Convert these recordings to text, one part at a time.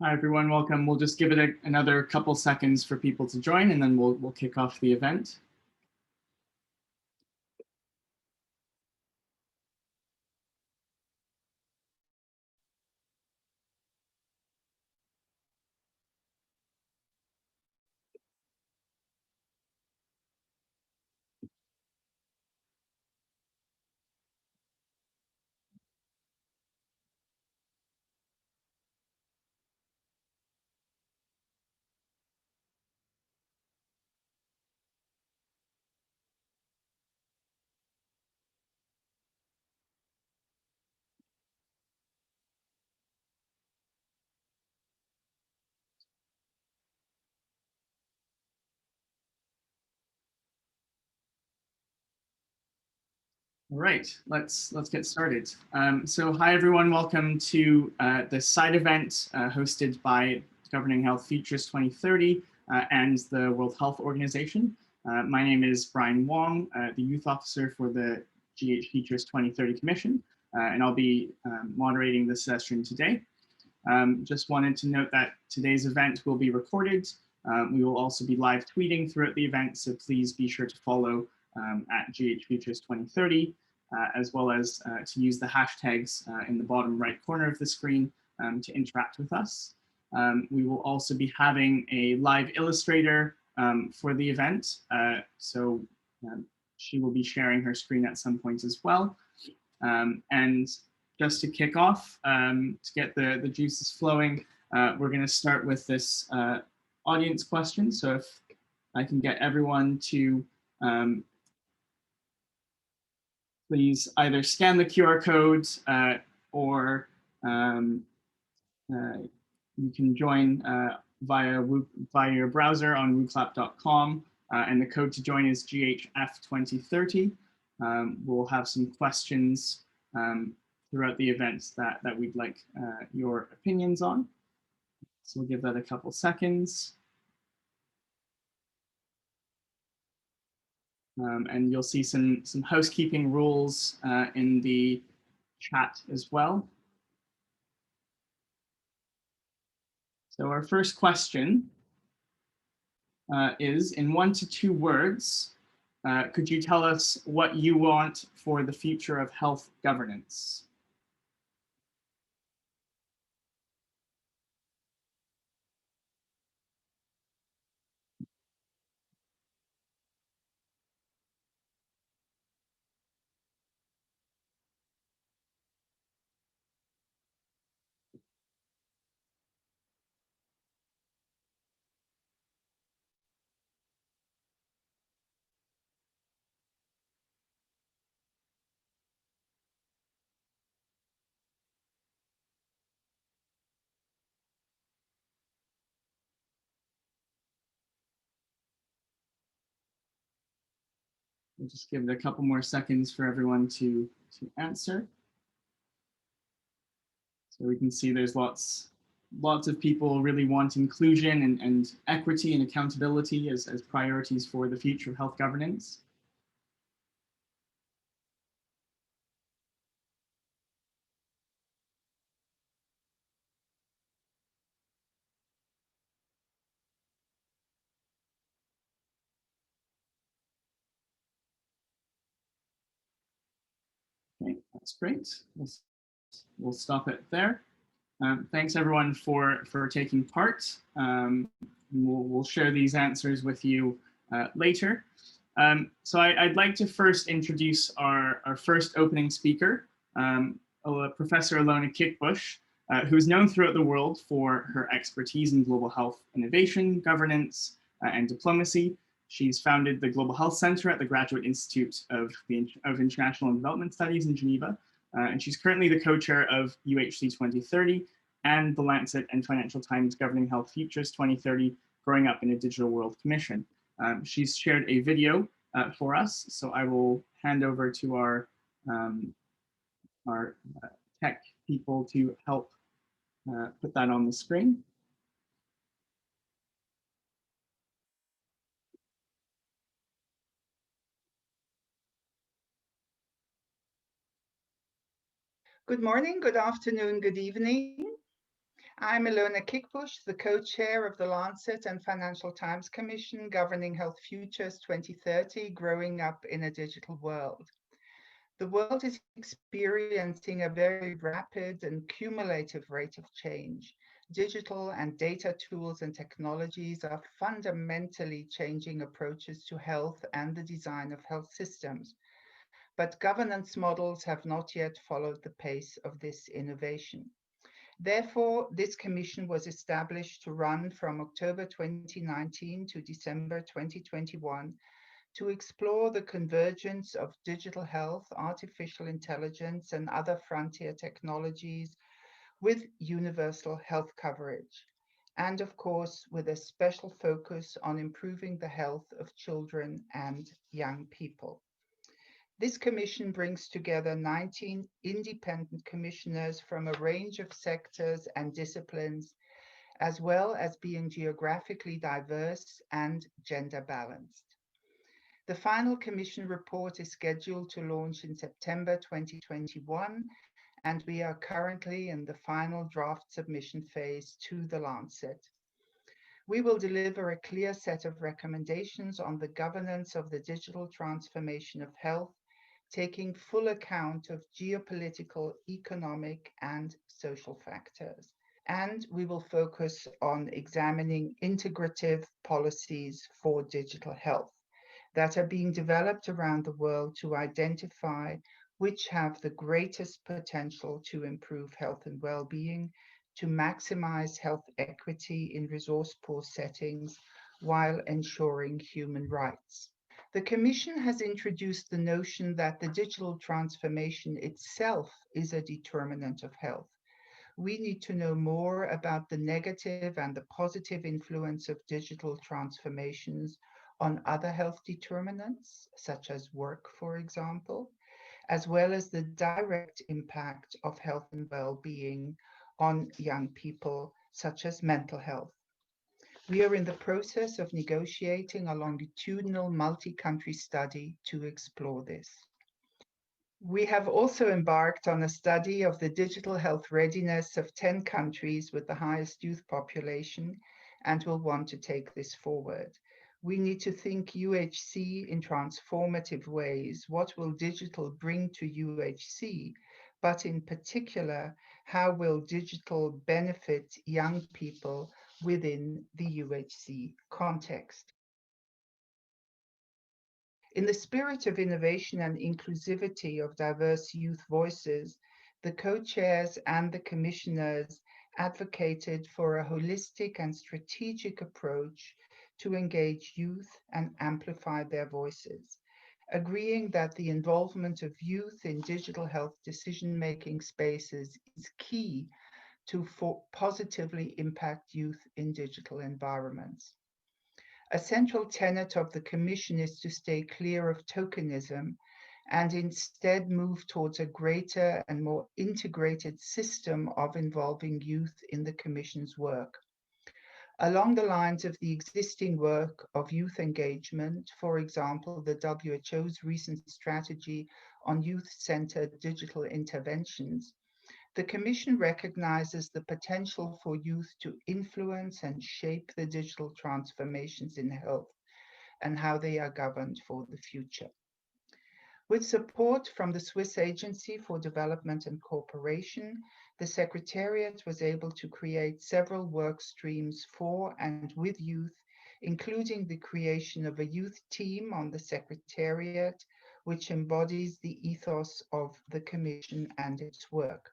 Hi, everyone. Welcome. We'll just give it another couple seconds for people to join, and then we'll kick off the event. All right, let's get started. So hi, everyone. Welcome to the side event hosted by Governing Health Futures 2030 and the World Health Organization. My name is Brian Wong, the youth officer for the GHFutures 2030 Commission, and I'll be moderating this session today. Just wanted to note that today's event will be recorded. We will also be live tweeting throughout the event, so please be sure to follow at GHFutures 2030, as well as to use the hashtags in the bottom right corner of the screen to interact with us. We will also be having a live illustrator for the event, so she will be sharing her screen at some point as well. And just to kick off, to get the juices flowing, we're going to start with this audience question. So if I can get everyone to please either scan the QR code or you can join via your browser on wooclap.com, and the code to join is GHF2030. We'll have some questions throughout the event that we'd like your opinions on. So we'll give that a couple seconds. And you'll see some housekeeping rules in the chat as well. So our first question is, in 1 to 2 words, could you tell us what you want for the future of health governance? We'll just give it a couple more seconds for everyone to answer. So we can see there's lots of people really want inclusion and equity and accountability as priorities for the future of health governance. Okay, that's great. We'll stop it there. Thanks everyone for taking part. We'll share these answers with you later. So I'd like to first introduce our first opening speaker, Professor Ilona Kickbusch, who is known throughout the world for her expertise in global health innovation, governance, and diplomacy. She's founded the Global Health Center at the Graduate Institute of International and Development Studies in Geneva, and she's currently the co-chair of UHC 2030 and the Lancet and Financial Times Governing Health Futures 2030 Growing Up in a Digital World Commission. She's shared a video for us, so I will hand over to our tech people to help put that on the screen. Good morning, good afternoon, good evening. I'm Ilona Kickbusch, the co-chair of the Lancet and Financial Times Commission governing Health Futures 2030, Growing Up in a Digital World. The world is experiencing a very rapid and cumulative rate of change. Digital and data tools and technologies are fundamentally changing approaches to health and the design of health systems. But governance models have not yet followed the pace of this innovation. Therefore, this commission was established to run from October 2019 to December 2021 to explore the convergence of digital health, artificial intelligence, and other frontier technologies with universal health coverage. And of course, with a special focus on improving the health of children and young people. This commission brings together 19 independent commissioners from a range of sectors and disciplines, as well as being geographically diverse and gender balanced. The final commission report is scheduled to launch in September 2021, and we are currently in the final draft submission phase to the Lancet. We will deliver a clear set of recommendations on the governance of the digital transformation of health, taking full account of geopolitical, economic, and social factors. And we will focus on examining integrative policies for digital health that are being developed around the world to identify which have the greatest potential to improve health and well-being, to maximize health equity in resource-poor settings while ensuring human rights. The Commission has introduced the notion that the digital transformation itself is a determinant of health. We need to know more about the negative and the positive influence of digital transformations on other health determinants, such as work, for example, as well as the direct impact of health and well-being on young people, such as mental health. We are in the process of negotiating a longitudinal multi-country study to explore this. We have also embarked on a study of the digital health readiness of 10 countries with the highest youth population and will want to take this forward. We need to think UHC in transformative ways. What will digital bring to UHC? But in particular, how will digital benefit young people within the UHC context? In the spirit of innovation and inclusivity of diverse youth voices, the co-chairs and the commissioners advocated for a holistic and strategic approach to engage youth and amplify their voices, agreeing that the involvement of youth in digital health decision-making spaces is key to positively impact youth in digital environments. A central tenet of the Commission is to stay clear of tokenism and instead move towards a greater and more integrated system of involving youth in the Commission's work. Along the lines of the existing work of youth engagement, for example, the WHO's recent strategy on youth-centered digital interventions, the Commission recognizes the potential for youth to influence and shape the digital transformations in health and how they are governed for the future. With support from the Swiss Agency for Development and Cooperation, the Secretariat was able to create several work streams for and with youth, including the creation of a youth team on the Secretariat, which embodies the ethos of the Commission and its work.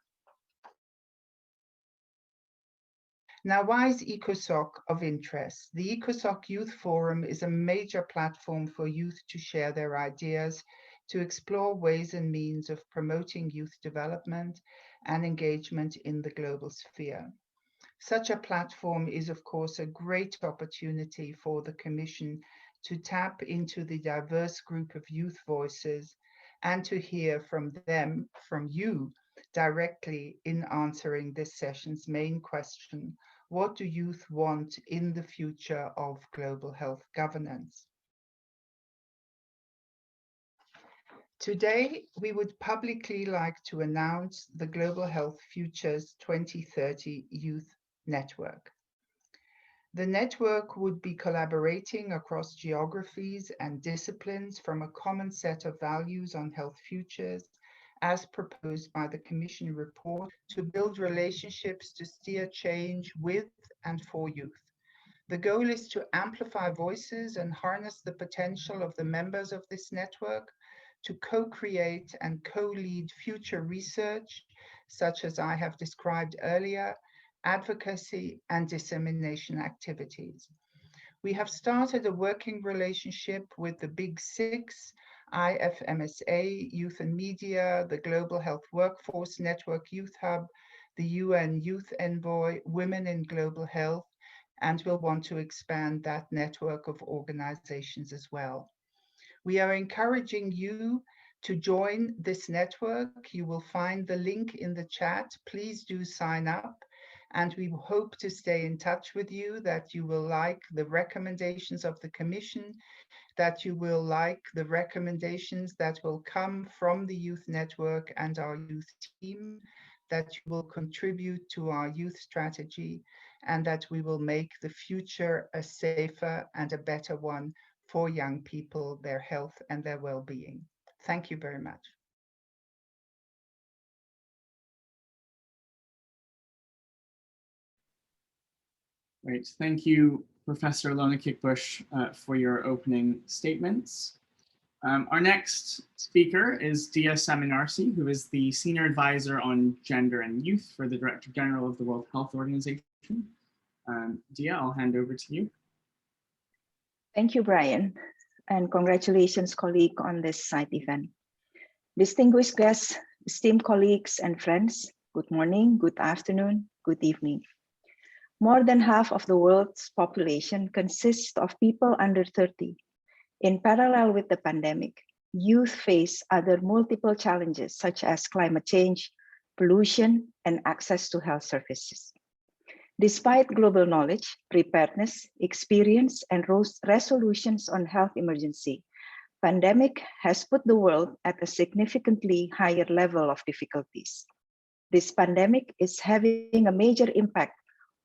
Now, why is ECOSOC of interest? The ECOSOC Youth Forum is a major platform for youth to share their ideas, to explore ways and means of promoting youth development and engagement in the global sphere. Such a platform is, of course, a great opportunity for the Commission to tap into the diverse group of youth voices and to hear from them, from you, directly in answering this session's main question: what do youth want in the future of global health governance? Today, we would publicly like to announce the Global Health Futures 2030 Youth network. The network would be collaborating across geographies and disciplines from a common set of values on health futures, as proposed by the Commission report, to build relationships to steer change with and for youth. The goal is to amplify voices and harness the potential of the members of this network to co-create and co-lead future research, such as I have described earlier, advocacy and dissemination activities. We have started a working relationship with the Big Six, IFMSA, Youth and Media, the Global Health Workforce Network Youth Hub, the UN Youth Envoy, Women in Global Health, and we'll want to expand that network of organizations as well. We are encouraging you to join this network. You will find the link in the chat. Please do sign up. And we hope to stay in touch with you, that you will like the recommendations of the Commission, that you will like the recommendations that will come from the Youth Network and our youth team, that you will contribute to our youth strategy, and that we will make the future a safer and a better one for young people, their health and their well-being. Thank you very much. Great. Thank you, Professor Ilona Kickbusch, for your opening statements. Our next speaker is Diah Saminarsih, who is the Senior Advisor on Gender and Youth for the Director General of the World Health Organization. Diah, I'll hand over to you. Thank you, Brian, and congratulations, colleague, on this side event. Distinguished guests, esteemed colleagues and friends, good morning, good afternoon, good evening. More than half of the world's population consists of people under 30. In parallel with the pandemic, youth face other multiple challenges such as climate change, pollution, and access to health services. Despite global knowledge, preparedness, experience, and resolutions on health emergency, pandemic has put the world at a significantly higher level of difficulties. This pandemic is having a major impact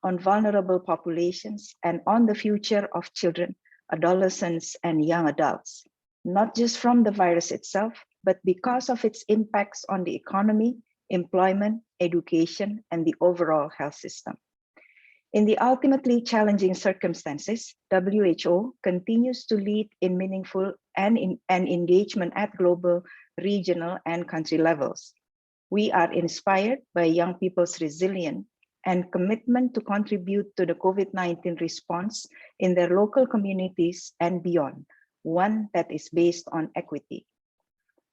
on vulnerable populations and on the future of children, adolescents, and young adults, not just from the virus itself, but because of its impacts on the economy, employment, education, and the overall health system. In the ultimately challenging circumstances, WHO continues to lead in meaningful and engagement at global, regional, and country levels. We are inspired by young people's resilience and commitment to contribute to the COVID-19 response in their local communities and beyond, one that is based on equity.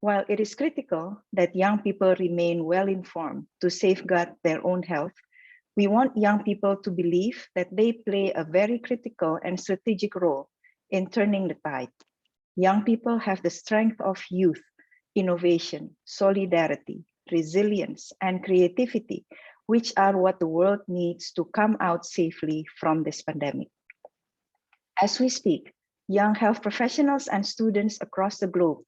While it is critical that young people remain well-informed to safeguard their own health, we want young people to believe that they play a very critical and strategic role in turning the tide. Young people have the strength of youth, innovation, solidarity, resilience, and creativity, which are what the world needs to come out safely from this pandemic. As we speak, young health professionals and students across the globe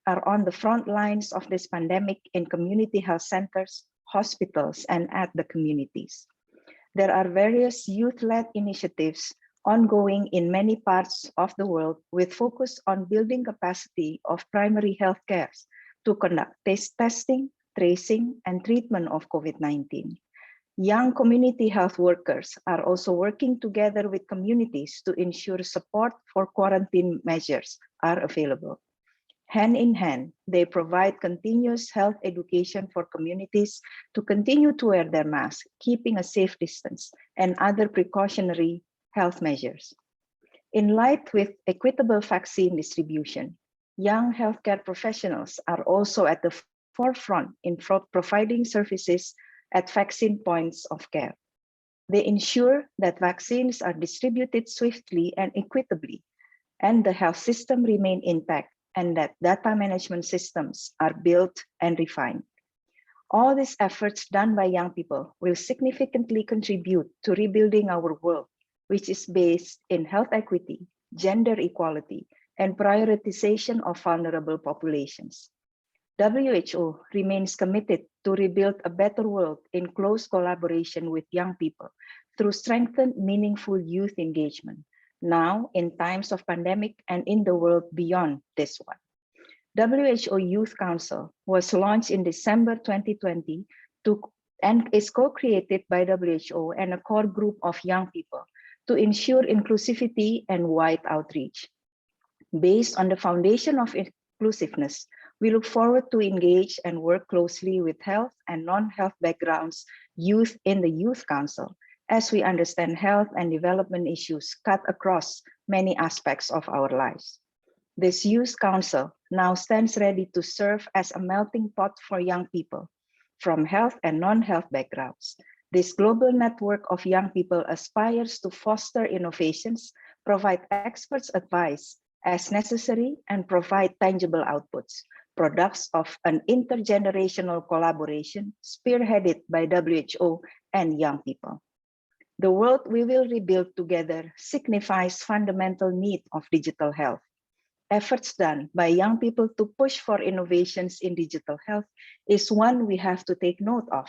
are on the front lines of this pandemic in community health centers, hospitals, and at the communities. There are various youth-led initiatives ongoing in many parts of the world with focus on building capacity of primary health care to conduct testing, tracing, and treatment of COVID-19. Young community health workers are also working together with communities to ensure support for quarantine measures are available. Hand in hand, they provide continuous health education for communities to continue to wear their masks, keeping a safe distance, and other precautionary health measures. In light with equitable vaccine distribution, young healthcare professionals are also at the forefront in providing services at vaccine points of care. They ensure that vaccines are distributed swiftly and equitably, and the health system remain intact, and that data management systems are built and refined. All these efforts done by young people will significantly contribute to rebuilding our world, which is based in health equity, gender equality, and prioritization of vulnerable populations. WHO remains committed to rebuild a better world in close collaboration with young people through strengthened, meaningful youth engagement, now in times of pandemic and in the world beyond this one. WHO Youth Council was launched in December 2020 and is co-created by WHO and a core group of young people to ensure inclusivity and wide outreach. Based on the foundation of inclusiveness, we look forward to engage and work closely with health and non-health backgrounds youth in the Youth Council, as we understand health and development issues cut across many aspects of our lives. This Youth Council now stands ready to serve as a melting pot for young people from health and non-health backgrounds. This global network of young people aspires to foster innovations, provide experts advice as necessary, and provide tangible outputs, products of an intergenerational collaboration spearheaded by WHO and young people. The world we will rebuild together signifies fundamental need of digital health. Efforts done by young people to push for innovations in digital health is one we have to take note of.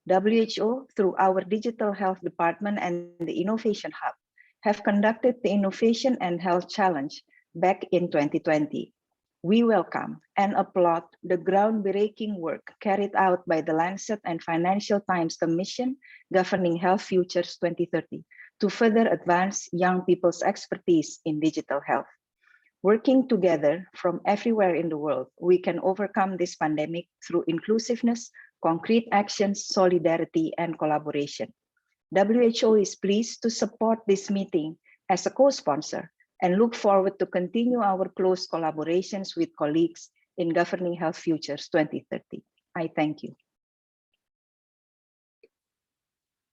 WHO, through our Digital Health Department and the Innovation Hub, have conducted the Innovation and Health Challenge back in 2020. We welcome and applaud the groundbreaking work carried out by the Lancet and Financial Times Commission governing Health Futures 2030 to further advance young people's expertise in digital health. Working together from everywhere in the world, we can overcome this pandemic through inclusiveness, concrete actions, solidarity, and collaboration. WHO is pleased to support this meeting as a co-sponsor and look forward to continue our close collaborations with colleagues in Governing Health Futures 2030. I thank you.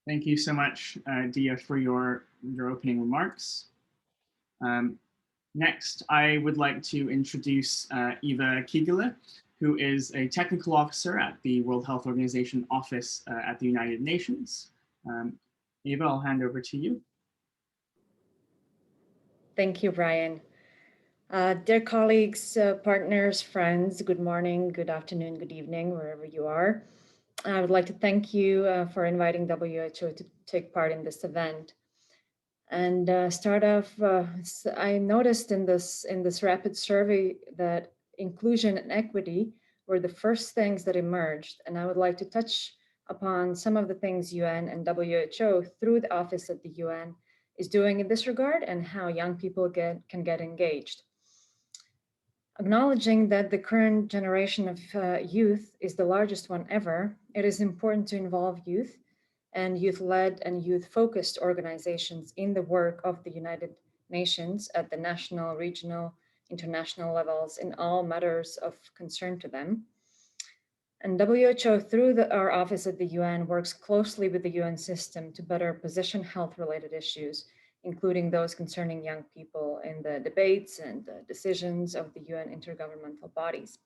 Thank you so much, Diah, for your opening remarks. Next, I would like to introduce Eva Kiegele, who is a technical officer at the World Health Organization office at the United Nations. Eva, I'll hand over to you. Thank you, Brian. Dear colleagues, partners, friends, good morning, good afternoon, good evening, wherever you are. I would like to thank you for inviting WHO to take part in this event. And start off, I noticed in this rapid survey that inclusion and equity were the first things that emerged. And I would like to touch upon some of the things UN and WHO through the office at the UN is doing in this regard and how young people can get engaged. Acknowledging that the current generation of youth is the largest one ever, it is important to involve youth and youth-led and youth-focused organizations in the work of the United Nations at the national, regional, international levels in all matters of concern to them. And WHO, through our office at the UN, works closely with the UN system to better position health-related issues, including those concerning young people in the debates and the decisions of the UN intergovernmental bodies.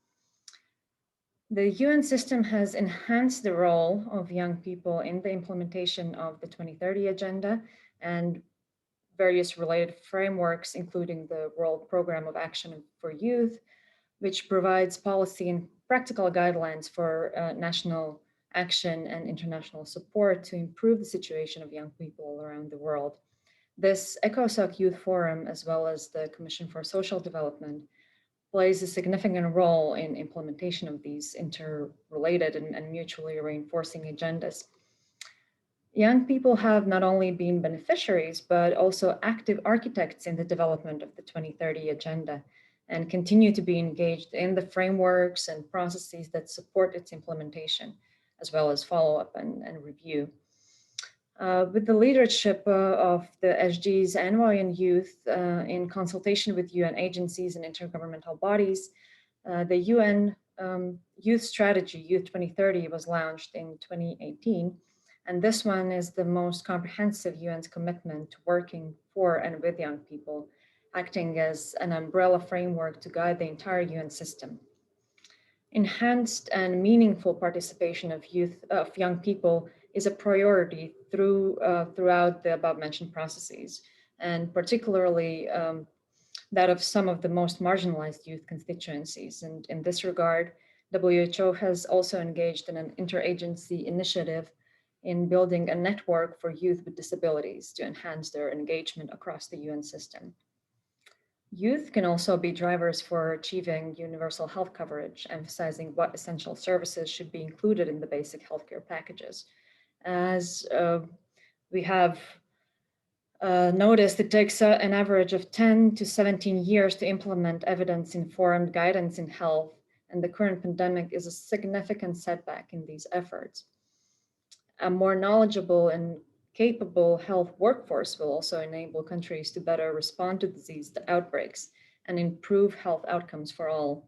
The UN system has enhanced the role of young people in the implementation of the 2030 Agenda and various related frameworks, including the World Programme of Action for Youth, which provides policy and practical guidelines for national action and international support to improve the situation of young people around the world. This UNECOSOC Youth Forum, as well as the Commission for Social Development, plays a significant role in implementation of these interrelated and mutually reinforcing agendas. Young people have not only been beneficiaries, but also active architects in the development of the 2030 Agenda and continue to be engaged in the frameworks and processes that support its implementation, as well as follow-up and review. With the leadership of the SDGs Envoy on Youth in consultation with UN agencies and intergovernmental bodies, the UN Youth Strategy, Youth 2030, was launched in 2018. And this one is the most comprehensive UN's commitment to working for and with young people, acting as an umbrella framework to guide the entire UN system. Enhanced and meaningful participation of young people is a priority throughout the above-mentioned processes, and particularly that of some of the most marginalized youth constituencies. And in this regard, WHO has also engaged in an interagency initiative in building a network for youth with disabilities to enhance their engagement across the UN system. Youth can also be drivers for achieving universal health coverage, emphasizing what essential services should be included in the basic healthcare packages. As we have noticed, it takes an average of 10 to 17 years to implement evidence-informed guidance in health, and the current pandemic is a significant setback in these efforts. A more knowledgeable and capable health workforce will also enable countries to better respond to disease outbreaks and improve health outcomes for all.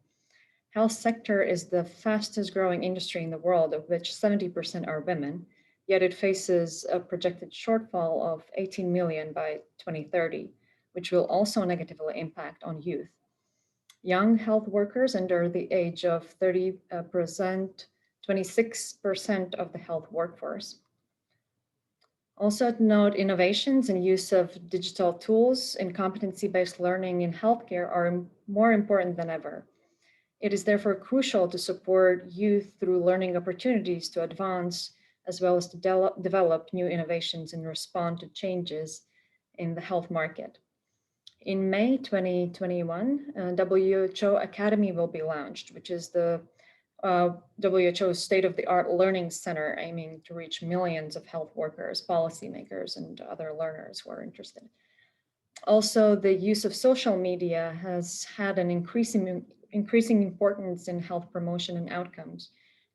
Health sector is the fastest growing industry in the world, of which 70% are women, yet it faces a projected shortfall of 18 million by 2030, which will also negatively impact on youth. Young health workers under the age of 30 present 26% of the health workforce. Also to note, innovations and use of digital tools and competency-based learning in healthcare are more important than ever. It is therefore crucial to support youth through learning opportunities to advance, as well as to develop new innovations and respond to changes in the health market. In May 2021, WHO Academy will be launched, which is the WHO's state-of-the-art learning center aiming to reach millions of health workers, policymakers, and other learners who are interested. Also, the use of social media has had an increasing importance in health promotion and outcomes.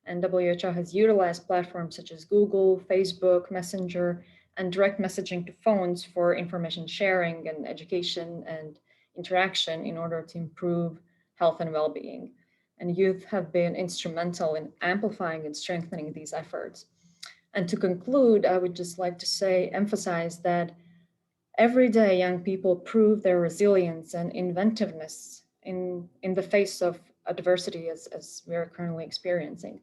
And WHO has utilized platforms such as Google, Facebook, Messenger, and direct messaging to phones for information sharing and education and interaction in order to improve health and well-being. And youth have been instrumental in amplifying and strengthening these efforts. And to conclude, I would just like to emphasize that every day young people prove their resilience and inventiveness in the face of adversity as we are currently experiencing.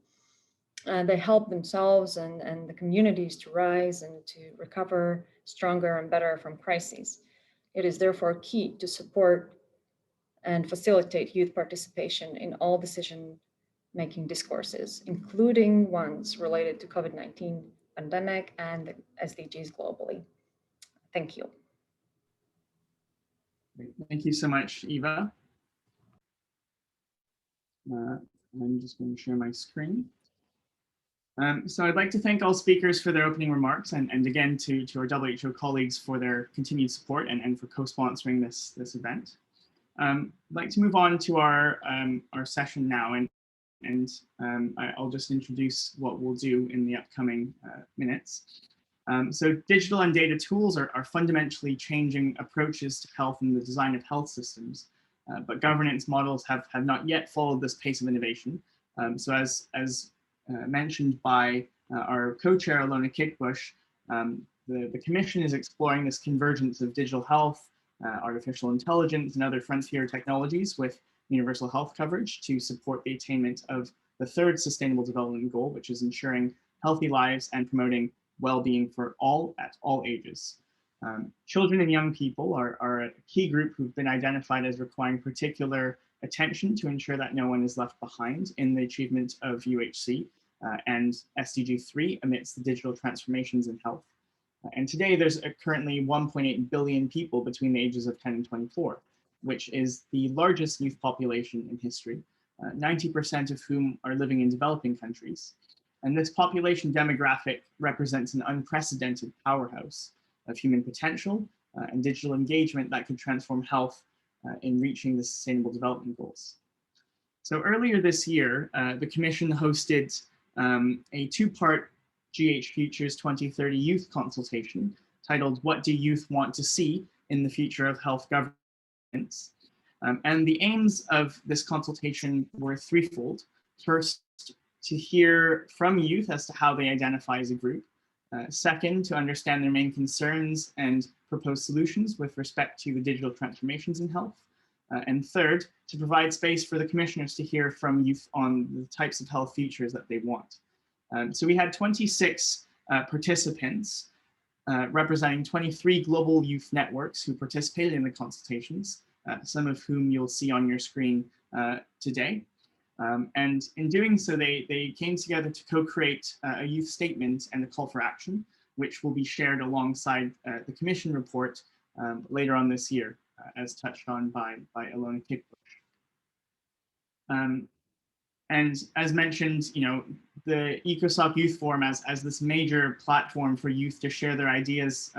They help themselves and the communities to rise and to recover stronger and better from crises. It is therefore key to support and facilitate youth participation in all decision-making discourses, including ones related to COVID-19 pandemic and the SDGs globally. Thank you. Thank you so much, Eva. I'm just going to share my screen. So I'd like to thank all speakers for their opening remarks, and again to our WHO colleagues for their continued support and for co-sponsoring this event. I'd like to move on to our session now, and I'll just introduce what we'll do in the upcoming minutes. So digital and data tools are fundamentally changing approaches to health and the design of health systems, but governance models have not yet followed this pace of innovation. So as mentioned by our co-chair Ilona Kickbusch, the Commission is exploring this convergence of digital health, artificial intelligence, and other frontier technologies with universal health coverage to support the attainment of the third Sustainable Development Goal, which is ensuring healthy lives and promoting well-being for all at all ages. Children and young people are a key group who've been identified as requiring particular attention to ensure that no one is left behind in the achievement of UHC and SDG 3 amidst the digital transformations in health. And today there's currently 1.8 billion people between the ages of 10 and 24, which is the largest youth population in history, 90% of whom are living in developing countries. And this population demographic represents an unprecedented powerhouse of human potential and digital engagement that could transform health in reaching the Sustainable Development Goals. So earlier this year, the Commission hosted a two-part GHFutures 2030 youth consultation titled "What Do Youth Want to See in the Future of Health Governance?" And the aims of this consultation were threefold. First, to hear from youth as to how they identify as a group. Second, to understand their main concerns and propose solutions with respect to the digital transformations in health. And third, to provide space for the commissioners to hear from youth on the types of health futures that they want. So we had 26 participants representing 23 global youth networks who participated in the consultations, some of whom you'll see on your screen today. And in doing so, they came together to co-create a youth statement and a call for action, which will be shared alongside the Commission report later on this year, as touched on by Ilona Kickbusch. And as mentioned, the UNECOSOC Youth Forum as this major platform for youth to share their ideas,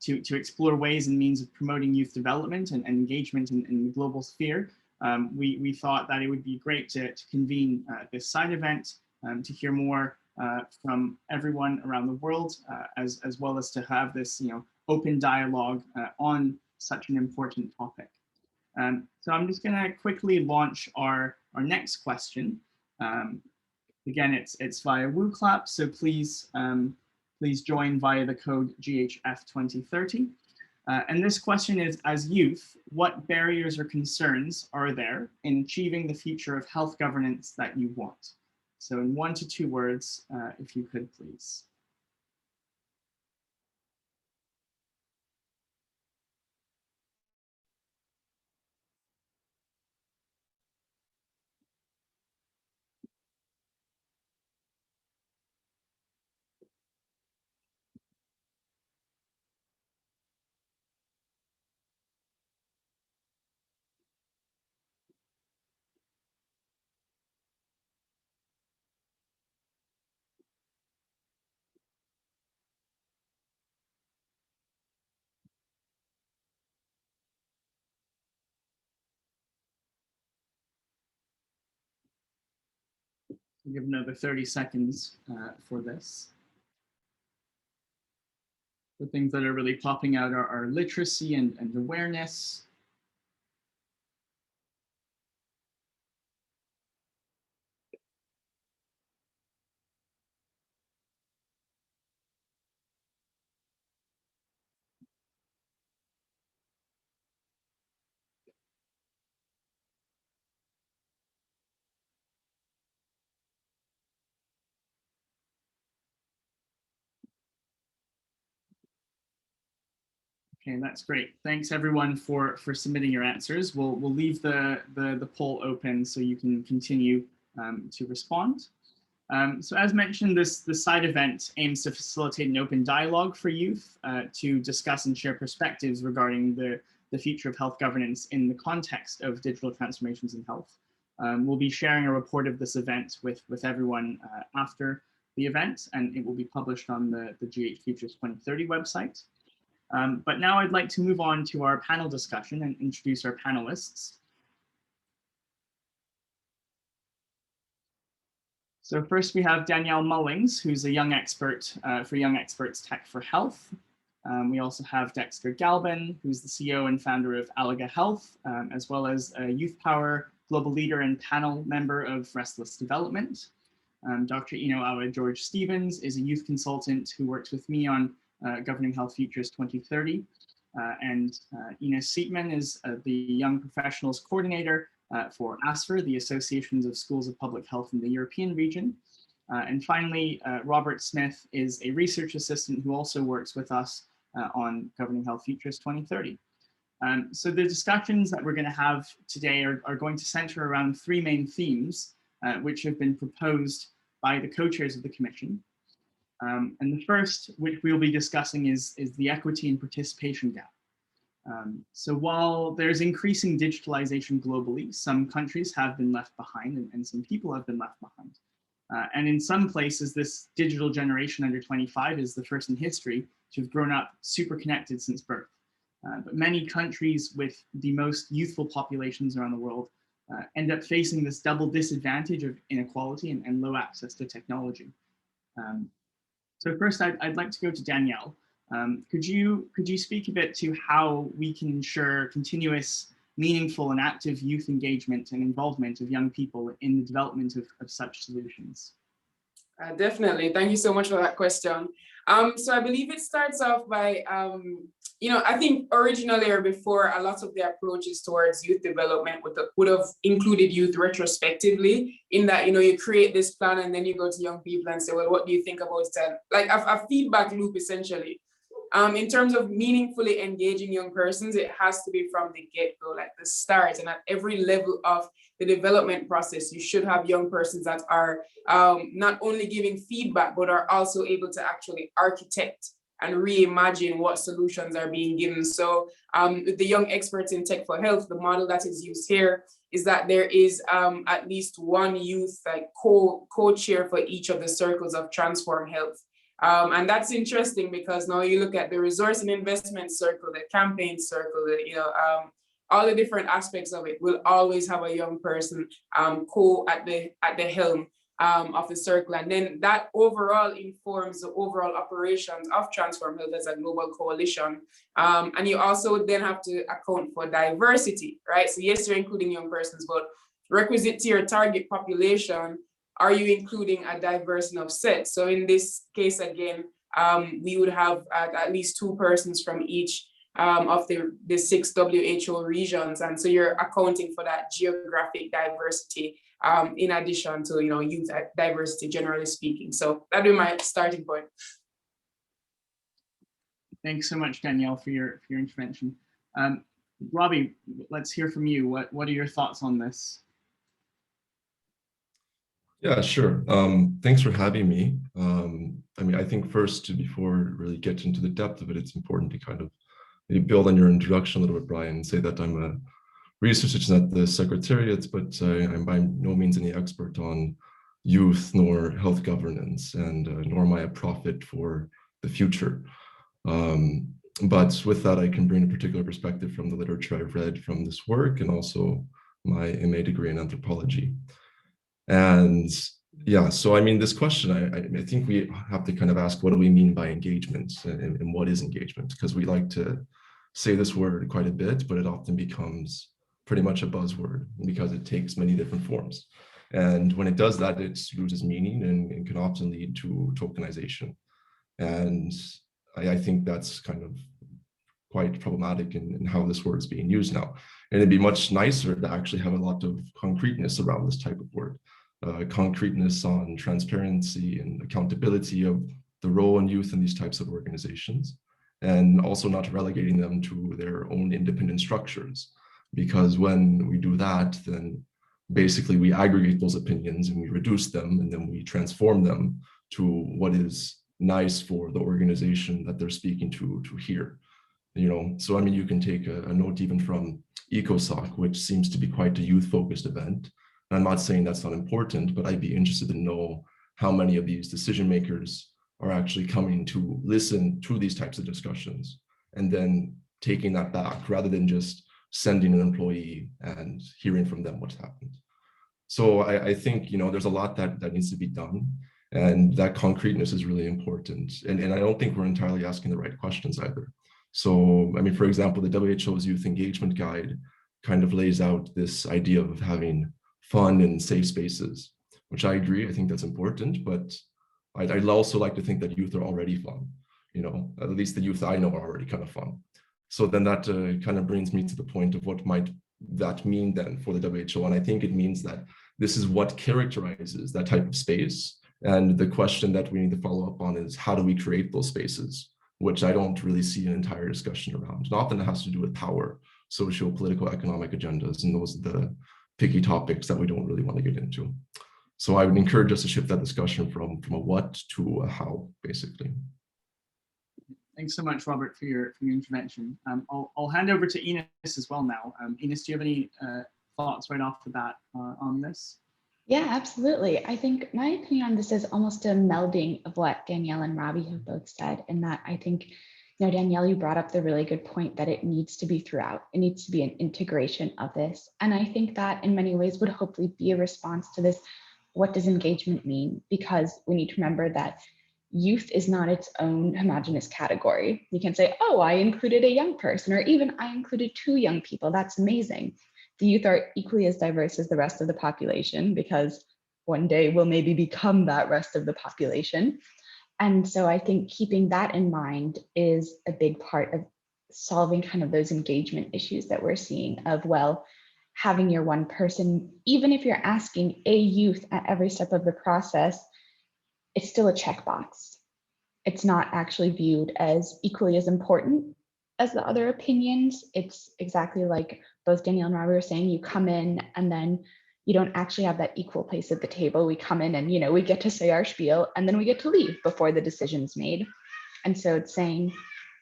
to explore ways and means of promoting youth development and engagement in the global sphere. We thought that it would be great to convene this side event to hear more from everyone around the world, as well as to have this open dialogue on such an important topic. So I'm just going to quickly launch our next question. Again, it's via WooClap, so please join via the code GHF2030. And this question is, as youth, what barriers or concerns are there in achieving the future of health governance that you want? So in 1 to 2 words, if you could, please. I'll give another 30 seconds for this. The things that are really popping out are literacy and awareness. Okay, that's great. Thanks everyone for submitting your answers. We'll leave the poll open so you can continue to respond. So as mentioned, this side event aims to facilitate an open dialogue for youth to discuss and share perspectives regarding the future of health governance in the context of digital transformations in health. We'll be sharing a report of this event with everyone after the event, and it will be published on the GHFutures 2030 website. But now I'd like to move on to our panel discussion and introduce our panelists. So first we have Danielle Mullings, who's a young expert for Young Experts Tech for Health. We also have Dexter Galban, who's the CEO and founder of Alaga Health, as well as a Youth Power global leader and panel member of Restless Development. Dr. Enow Awah Georges Stevens is a youth consultant who works with me on Governing Health Futures 2030. And Ines Siepman is the Young Professionals Coordinator for ASFR, the Associations of Schools of Public Health in the European region. And finally, Robert Smith is a research assistant who also works with us on Governing Health Futures 2030. So the discussions that we're going to have today are going to center around 3 main themes, which have been proposed by the co-chairs of the Commission. And the first, which we'll be discussing, is the equity and participation gap. So while there's increasing digitalization globally, some countries have been left behind and some people have been left behind. And in some places, this digital generation under 25 is the first in history to have grown up super connected since birth. But many countries with the most youthful populations around the world end up facing this double disadvantage of inequality and low access to technology. So first, I'd like to go to Danielle. Could you speak a bit to how we can ensure continuous, meaningful, and active youth engagement and involvement of young people in the development of such solutions? Definitely. Thank you so much for that question. So I believe it starts off by, I think originally or before, a lot of the approaches towards youth development would have included youth retrospectively, in that, you create this plan and then you go to young people and say, well, what do you think about it? Like a feedback loop, essentially. in terms of meaningfully engaging young persons, it has to be from the get-go, like the start, and at every level of the development process, you should have young persons that are not only giving feedback, but are also able to actually architect and reimagine what solutions are being given. So with the young experts in tech for health, the model that is used here is that there is at least one youth like co-chair for each of the circles of Transform Health. And that's interesting because now you look at the resource and investment circle, the campaign circle, all the different aspects of it will always have a young person at the helm of the circle. And then that overall informs the overall operations of Transform Health as a global coalition. And you also then have to account for diversity, right? So yes, you're including young persons, but requisite to your target population, are you including a diverse enough set? So in this case, again, we would have at least 2 persons from each of the 6 WHO regions. And so you're accounting for that geographic diversity in addition to, youth diversity, generally speaking. So that'd be my starting point. Thanks so much, Danielle, for your intervention. Robbie, let's hear from you. What are your thoughts on this? Yeah, sure. Thanks for having me. I think first, before really get into the depth of it, it's important to kind of maybe build on your introduction a little bit, Brian, and say that I'm a research assistant at the Secretariat, but I'm by no means any expert on youth nor health governance, and nor am I a prophet for the future. But with that, I can bring a particular perspective from the literature I've read from this work, and also my MA degree in anthropology. And yeah, so this question, I think we have to kind of ask, what do we mean by engagement, and what is engagement? Because we like to say this word quite a bit, but it often becomes pretty much a buzzword because it takes many different forms. And when it does that, it loses meaning and can often lead to tokenization. And I think that's kind of quite problematic in how this word is being used now. And it'd be much nicer to actually have a lot of concreteness around this type of word. Concreteness on transparency and accountability of the role in youth in these types of organizations, and also not relegating them to their own independent structures. Because when we do that, then basically we aggregate those opinions and we reduce them, and then we transform them to what is nice for the organization that they're speaking to hear. So you can take a note even from UNECOSOC, which seems to be quite a youth-focused event. I'm not saying that's not important, but I'd be interested to know how many of these decision makers are actually coming to listen to these types of discussions and then taking that back rather than just sending an employee and hearing from them what's happened. So I think, there's a lot that needs to be done, and that concreteness is really important. And I don't think we're entirely asking the right questions either. So, for example, the WHO's Youth Engagement Guide kind of lays out this idea of having fun and safe spaces, which I agree, I think that's important, but I'd also like to think that youth are already fun, at least the youth I know are already kind of fun. So then that kind of brings me to the point of what might that mean then for the WHO. And I think it means that this is what characterizes that type of space. And the question that we need to follow up on is, how do we create those spaces, which I don't really see an entire discussion around. And often it has to do with power, social, political, economic agendas, and those are the picky topics that we don't really want to get into. So I would encourage us to shift that discussion from a what to a how, basically. Thanks so much, Robert, for your intervention. I'll hand over to Ines as well now. Ines, do you have any thoughts right off the bat on this? Yeah, absolutely. I think my opinion on this is almost a melding of what Danielle and Robbie have both said, and that I think, Danielle, you brought up the really good point that it needs to be throughout. It needs to be an integration of this. And I think that in many ways would hopefully be a response to this, what does engagement mean? Because we need to remember that youth is not its own homogeneous category. You can say, oh, I included a young person, or even I included 2 young people. That's amazing. The youth are equally as diverse as the rest of the population, because one day we'll maybe become that rest of the population. And so I think keeping that in mind is a big part of solving kind of those engagement issues that we're seeing of, well, having your one person, even if you're asking a youth at every step of the process, it's still a checkbox. it's not actually viewed as equally as important as the other opinions. It's exactly like both Danielle and Robbie were saying, you come in and then you don't actually have that equal place at the table. We come in and, you know, we get to say our spiel and then we get to leave before the decision's made. And so it's saying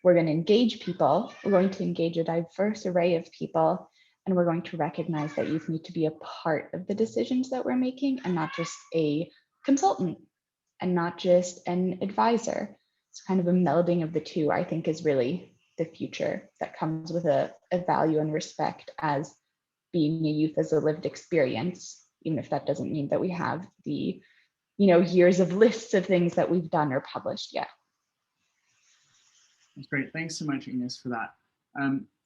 we're going to engage people, we're going to engage a diverse array of people, and we're going to recognize that youth need to be a part of the decisions that we're making and not just a consultant and not just an advisor. It's kind of a melding of the two, I think, is really the future that comes with a value and respect as being a youth as a lived experience, even if that doesn't mean that we have the, you know, years of lists of things that we've done or published yet. That's great. Thanks so much, Ines, for that.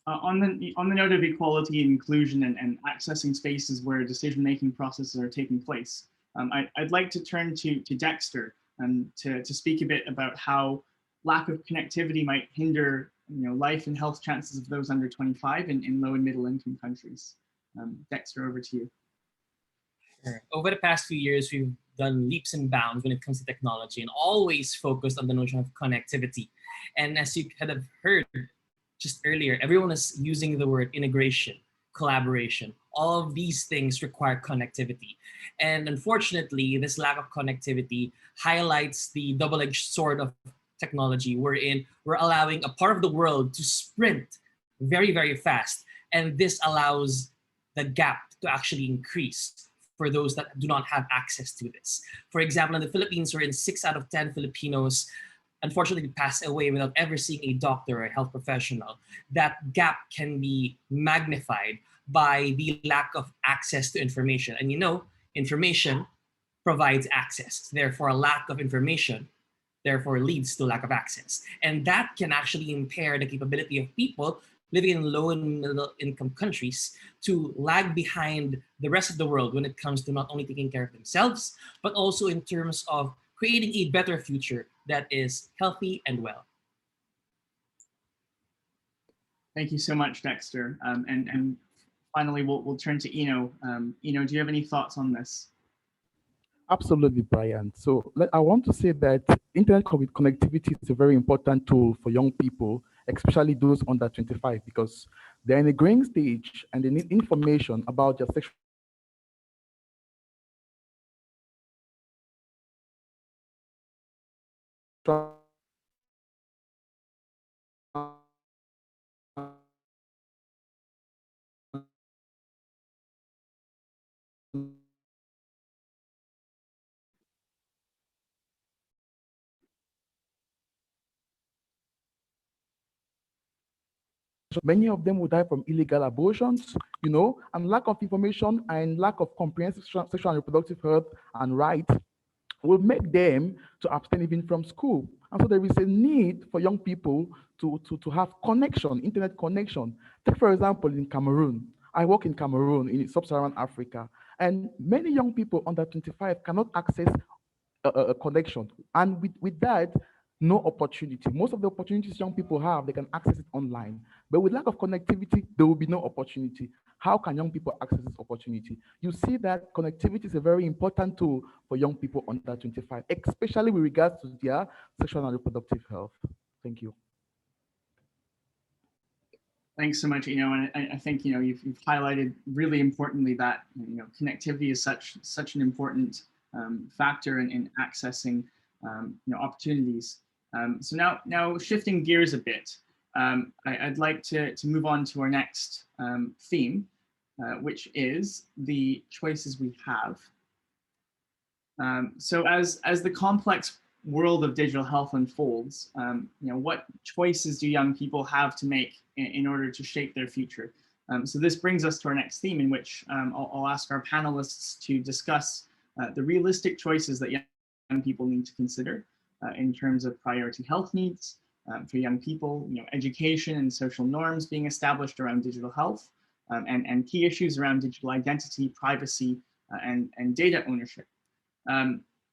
On the note of equality and inclusion and accessing spaces where decision-making processes are taking place, I'd like to turn to Dexter to speak a bit about how lack of connectivity might hinder, you know, life and health chances of those under 25 in low and middle income countries. Dexter, over to you. Sure. Over the past few years, we've done leaps and bounds when it comes to technology and always focused on the notion of connectivity. And as you kind of heard just earlier, everyone is using the word integration, collaboration. All of these things require connectivity. And unfortunately, this lack of connectivity highlights the double-edged sword of technology, wherein we're allowing a part of the world to sprint very, very fast. And this allows the gap to actually increase for those that do not have access to this. For example, in the Philippines, wherein 6 out of 10 Filipinos unfortunately pass away without ever seeing a doctor or a health professional, that gap can be magnified by the lack of access to information. And you know, information provides access. Therefore, a lack of information therefore leads to lack of access. And that can actually impair the capability of people living in low and middle income countries to lag behind the rest of the world when it comes to not only taking care of themselves, but also in terms of creating a better future that is healthy and well. Thank you so much, Dexter. And finally, we'll turn to Enow. Enow, do you have any thoughts on this? Absolutely, Brian. So I want to say that internet connectivity is a very important tool for young people, especially those under 25, because they're in a growing stage and they need information about their sexual Many of them will die from illegal abortions, you know, and lack of information and lack of comprehensive sexual and reproductive health and rights will make them to abstain even from school. And so there is a need for young people to have connection, internet connection. Take, for example, in Cameroon. I work in Cameroon, in sub-Saharan Africa, and many young people under 25 cannot access a connection. And with that, no opportunity. Most of the opportunities young people have, they can access it online. But with lack of connectivity, there will be no opportunity. How can young people access this opportunity? You see that connectivity is a very important tool for young people under 25, especially with regards to their sexual and reproductive health. Thank you. Thanks so much, Enow. And I think, you know, you've highlighted really importantly that, you know, connectivity is such an important factor in accessing, you know, opportunities. So now shifting gears a bit, I'd like to move on to our next theme, which is the choices we have. So as the complex world of digital health unfolds, you know, what choices do young people have to make in order to shape their future? So this brings us to our next theme, in which I'll ask our panelists to discuss the realistic choices that young people need to consider in terms of priority health needs for young people, you know, education and social norms being established around digital health, and key issues around digital identity, privacy, and data ownership.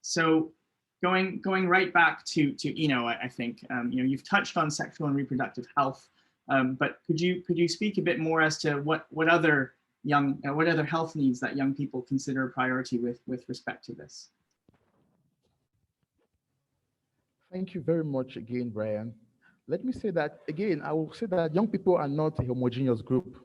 So going right back to Enow, I think, you know, you've touched on sexual and reproductive health, but could you speak a bit more as to what other health needs that young people consider a priority with respect to this? Thank you very much again, Brian. Let me say that again, I will say that young people are not a homogeneous group.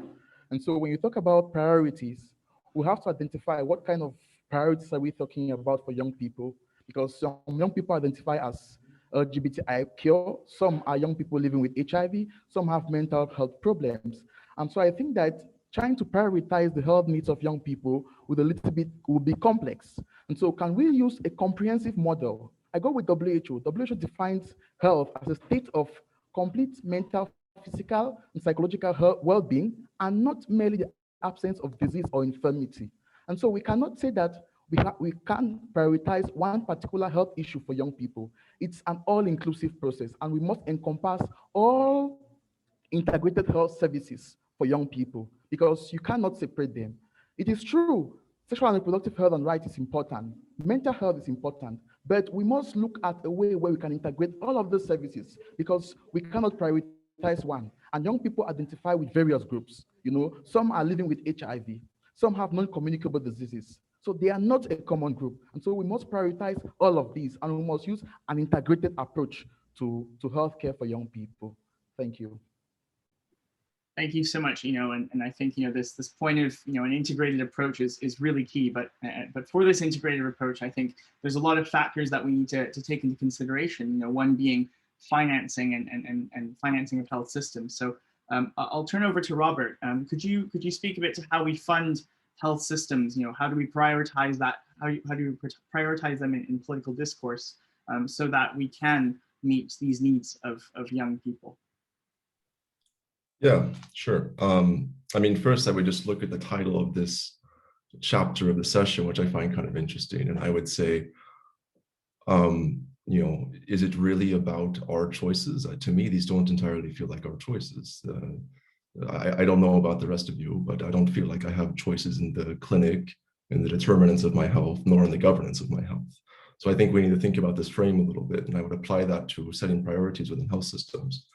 And so when you talk about priorities, we have to identify what kind of priorities are we talking about for young people, because some young people identify as LGBTI pure, some are young people living with HIV, some have mental health problems. And so I think that trying to prioritize the health needs of young people with a little bit will be complex. And so can we use a comprehensive model? I go with WHO. WHO defines health as a state of complete mental, physical, and psychological well-being, and not merely the absence of disease or infirmity. And so we cannot say that we can prioritize one particular health issue for young people. It's an all-inclusive process, and we must encompass all integrated health services for young people because you cannot separate them. It is true, sexual and reproductive health and rights is important, mental health is important, but we must look at a way where we can integrate all of those services because we cannot prioritize one. And young people identify with various groups. You know, some are living with HIV, some have non-communicable diseases. So they are not a common group. And so we must prioritize all of these and we must use an integrated approach to healthcare for young people. Thank you. Thank you so much, and I think this point of an integrated approach is really key. But for this integrated approach, I think there's a lot of factors that we need to take into consideration. One being financing and financing of health systems. So I'll turn over to Robert. Could you speak a bit to how we fund health systems? How do we prioritize that? How do we prioritize them in political discourse so that we can meet these needs of young people? Yeah, sure. I mean, first I would just look at the title of this chapter of the session, which I find kind of interesting. And I would say, is it really about our choices? To me, these don't entirely feel like our choices. I don't know about the rest of you, but I don't feel like I have choices in the clinic, in the determinants of my health, nor in the governance of my health. So I think we need to think about this frame a little bit, and I would apply that to setting priorities within health systems.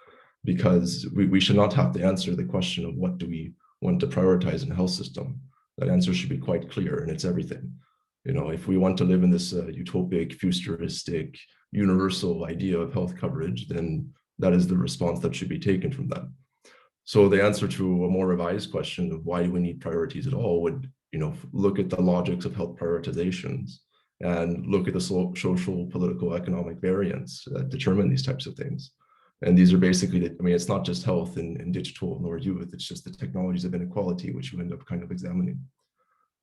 Because we should not have to answer the question of what do we want to prioritize in a health system. That answer should be quite clear, and it's everything. If we want to live in this utopic, futuristic, universal idea of health coverage, then that is the response that should be taken from that. So the answer to a more revised question of why do we need priorities at all would, look at the logics of health prioritizations and look at the social, political, economic variants that determine these types of things. And these are basically, it's not just health and digital nor youth, it's just the technologies of inequality, which you end up kind of examining.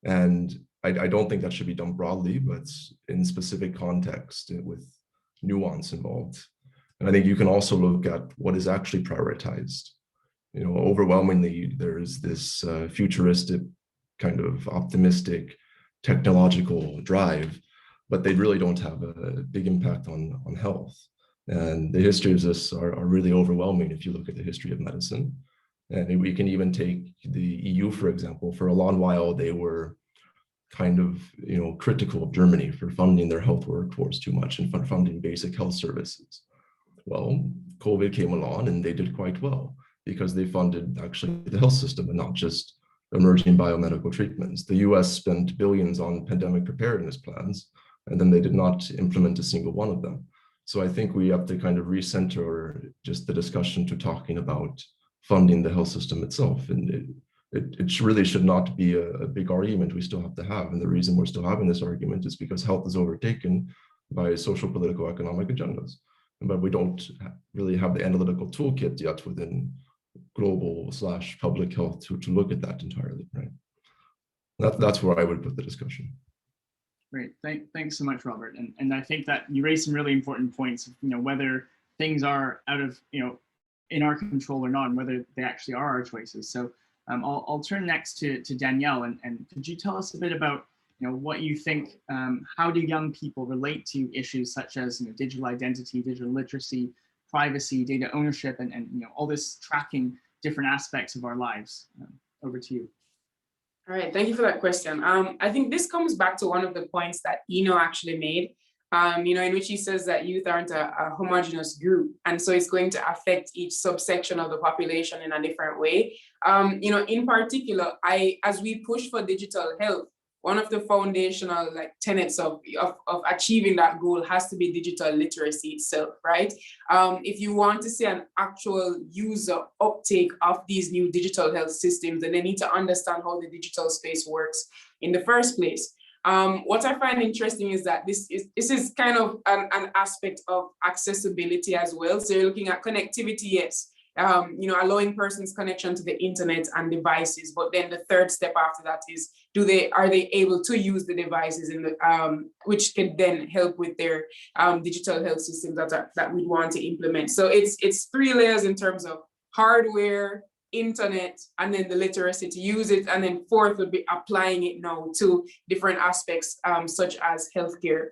And I don't think that should be done broadly, but in specific context with nuance involved. And I think you can also look at what is actually prioritized. Overwhelmingly, there's this futuristic kind of optimistic technological drive, but they really don't have a big impact on health. And the histories of this are really overwhelming if you look at the history of medicine. And we can even take the EU, for example. For a long while, they were kind of critical of Germany for funding their health workforce too much and funding basic health services. Well, COVID came along and they did quite well because they funded actually the health system and not just emerging biomedical treatments. The US spent billions on pandemic preparedness plans, and then they did not implement a single one of them. So I think we have to kind of recenter just the discussion to talking about funding the health system itself. And it really should not be a big argument we still have to have. And the reason we're still having this argument is because health is overtaken by social, political, economic agendas. But we don't really have the analytical toolkit yet within global/public health to look at that entirely, right? That's where I would put the discussion. Great, thanks so much, Robert. And I think that you raised some really important points, whether things are out of, in our control or not, and whether they actually are our choices. So I'll turn next to Danielle, and could you tell us a bit about, what you think, how do young people relate to issues such as, digital identity, digital literacy, privacy, data ownership, and all this tracking different aspects of our lives? Over to you. All right, thank you for that question. I think this comes back to one of the points that Enow actually made, in which he says that youth aren't a homogeneous group. And so it's going to affect each subsection of the population in a different way. In particular, as we push for digital health, one of the foundational tenets of achieving that goal has to be digital literacy itself, right? If you want to see an actual user uptake of these new digital health systems, then they need to understand how the digital space works in the first place. What I find interesting is that this is kind of an aspect of accessibility as well. So you're looking at connectivity, yes. Allowing persons connection to the internet and devices, but then the third step after that is, are they able to use the devices in the which can then help with their digital health systems that we want to implement. So it's 3 layers in terms of hardware, internet, and then the literacy to use it, and then fourth would be applying it now to different aspects such as healthcare.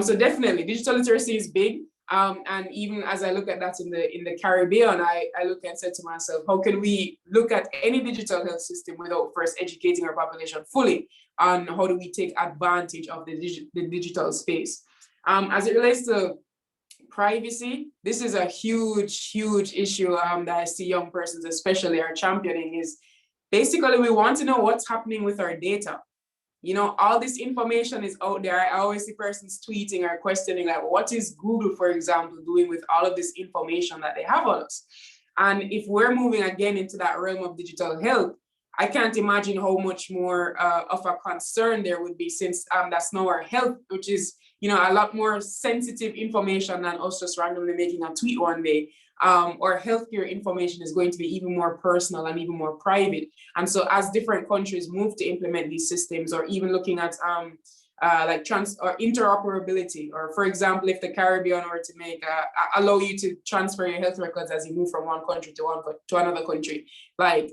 So definitely digital literacy is big. And even as I look at that in the Caribbean, I look and say to myself, how can we look at any digital health system without first educating our population fully on how do we take advantage of the digital space? As it relates to privacy, this is a huge issue that I see young persons especially are championing. Is basically we want to know what's happening with our data. All this information is out there. I always see persons tweeting or questioning, like, what is Google, for example, doing with all of this information that they have on us? And if we're moving again into that realm of digital health, I can't imagine how much more of a concern there would be, since that's now our health, which is, a lot more sensitive information than us just randomly making a tweet one day. Our healthcare information is going to be even more personal and even more private. And so as different countries move to implement these systems, or even looking at interoperability, or for example, if the Caribbean were to allow you to transfer your health records as you move from one country to another country,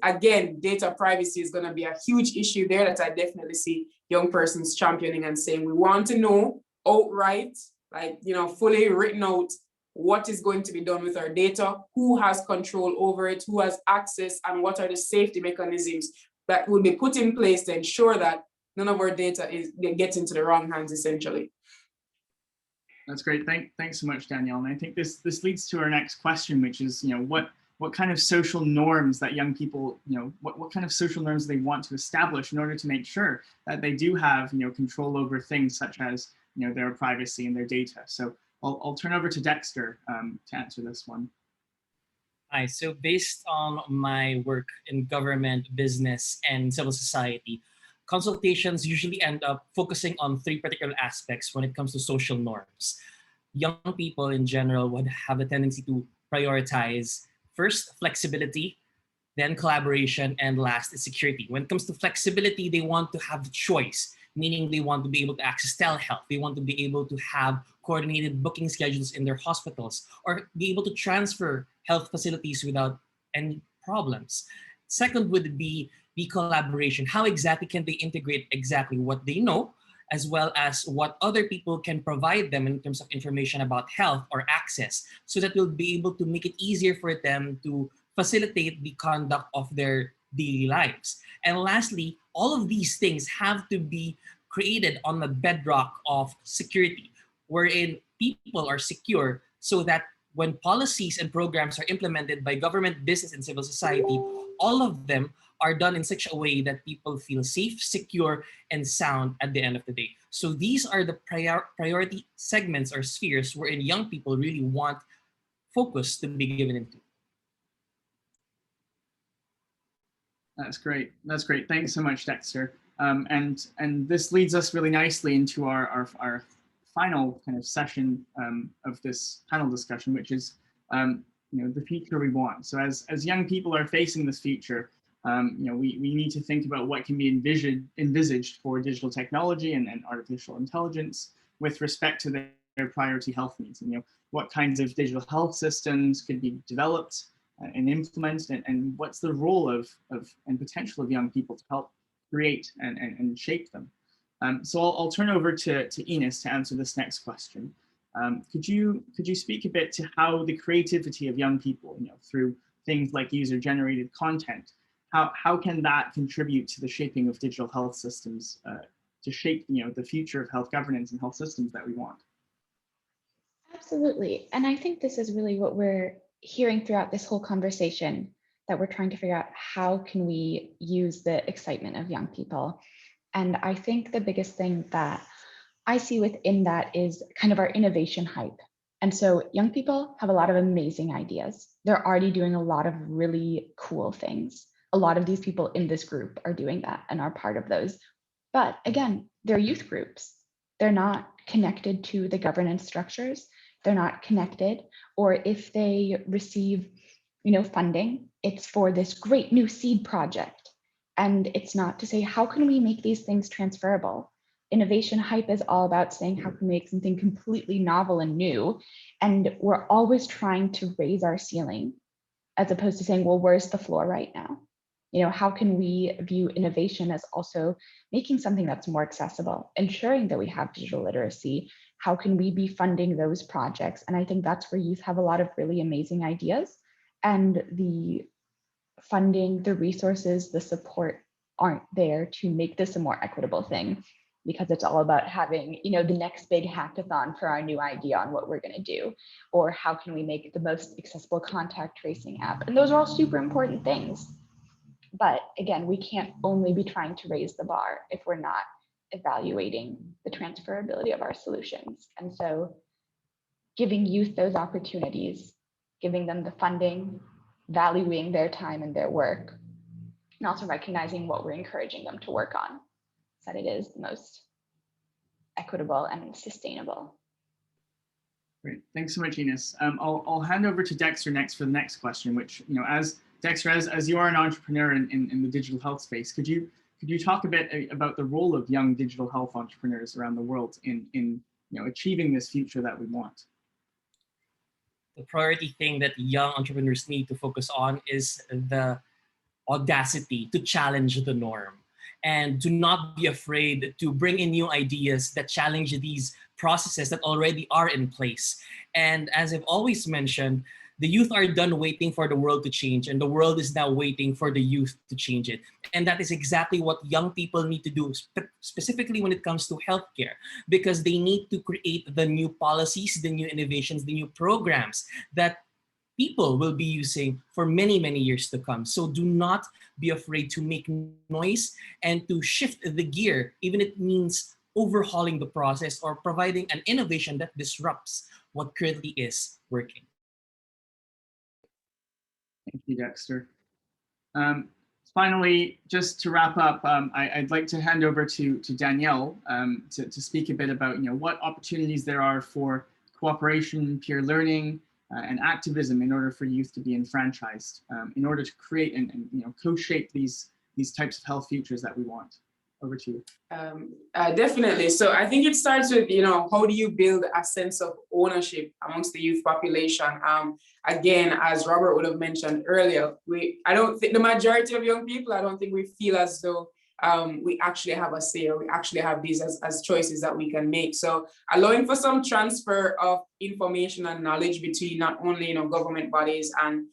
again, data privacy is going to be a huge issue there that I definitely see young persons championing and saying, we want to know outright, fully written out, what is going to be done with our data, who has control over it, who has access, and what are the safety mechanisms that will be put in place to ensure that none of our data gets into the wrong hands, essentially. That's great. Thanks so much, Danielle. And I think this leads to our next question, which is, what kind of social norms that young people, what kind of social norms they want to establish in order to make sure that they do have, control over things such as, their privacy and their data. So I'll turn over to Dexter to answer this one. Hi, so based on my work in government, business, and civil society, consultations usually end up focusing on 3 particular aspects when it comes to social norms. Young people in general would have a tendency to prioritize first flexibility, then collaboration, and last is security. When it comes to flexibility, they want to have the choice, meaning they want to be able to access telehealth. They want to be able to have coordinated booking schedules in their hospitals, or be able to transfer health facilities without any problems. Second would be the collaboration. How exactly can they integrate exactly what they know, as well as what other people can provide them in terms of information about health or access, so that we'll be able to make it easier for them to facilitate the conduct of their daily lives. And lastly, all of these things have to be created on the bedrock of security, wherein people are secure, so that when policies and programs are implemented by government, business, and civil society, all of them are done in such a way that people feel safe, secure, and sound at the end of the day. So these are the priority segments or spheres wherein young people really want focus to be given into. That's great. That's great. Thanks so much, Dexter. And this leads us really nicely into our final kind of session of this panel discussion, which is the future we want. So as young people are facing this future, we need to think about what can be envisaged for digital technology and artificial intelligence with respect to their priority health needs. And what kinds of digital health systems could be developed and implemented, and what's the role of and potential of young people to help create and shape them. So I'll turn over to Ines to answer this next question. Could you speak a bit to how the creativity of young people, through things like user-generated content, how can that contribute to the shaping of digital health systems to shape the future of health governance and health systems that we want? Absolutely. And I think this is really what we're hearing throughout this whole conversation, that we're trying to figure out how can we use the excitement of young people And I think the biggest thing that I see within that is kind of our innovation hype. And so young people have a lot of amazing ideas. They're already doing a lot of really cool things. A lot of these people in this group are doing that and are part of those. But again, they're youth groups. They're not connected to the governance structures. They're not connected, or if they receive, funding, it's for this great new seed project. And it's not to say, how can we make these things transferable? Innovation hype is all about saying, how can we make something completely novel and new? And we're always trying to raise our ceiling as opposed to saying, well, where's the floor right now? How can we view innovation as also making something that's more accessible, ensuring that we have digital literacy? How can we be funding those projects? And I think that's where youth have a lot of really amazing ideas, and the funding, the resources, the support aren't there to make this a more equitable thing, because it's all about having, the next big hackathon for our new idea on what we're going to do, or how can we make the most accessible contact tracing app? And those are all super important things. But again, we can't only be trying to raise the bar if we're not evaluating the transferability of our solutions. And so giving youth those opportunities, giving them the funding, valuing their time and their work, and also recognizing what we're encouraging them to work on, so that it is the most equitable and sustainable. Great, thanks so much, Ines. I'll hand over to Dexter next for the next question, which, as Dexter, as you are an entrepreneur in the digital health space, could you talk a bit about the role of young digital health entrepreneurs around the world in achieving this future that we want? The priority thing that young entrepreneurs need to focus on is the audacity to challenge the norm, and to not be afraid to bring in new ideas that challenge these processes that already are in place. And as I've always mentioned, the youth are done waiting for the world to change, and the world is now waiting for the youth to change it. And that is exactly what young people need to do, specifically when it comes to healthcare, because they need to create the new policies, the new innovations, the new programs that people will be using for many, many years to come. So do not be afraid to make noise and to shift the gear, even if it means overhauling the process or providing an innovation that disrupts what currently is working. Thank you, Dexter. Finally, just to wrap up, I'd like to hand over to Danielle to speak a bit about what opportunities there are for cooperation, peer learning, and activism in order for youth to be enfranchised, in order to create and co-shape these types of health futures that we want. Over to you. Definitely. So I think it starts with, how do you build a sense of ownership amongst the youth population? Again, as Robert would have mentioned earlier, I don't think the majority of young people, I don't think we feel as though we actually have a say, or we actually have these as choices that we can make. So allowing for some transfer of information and knowledge between not only government bodies and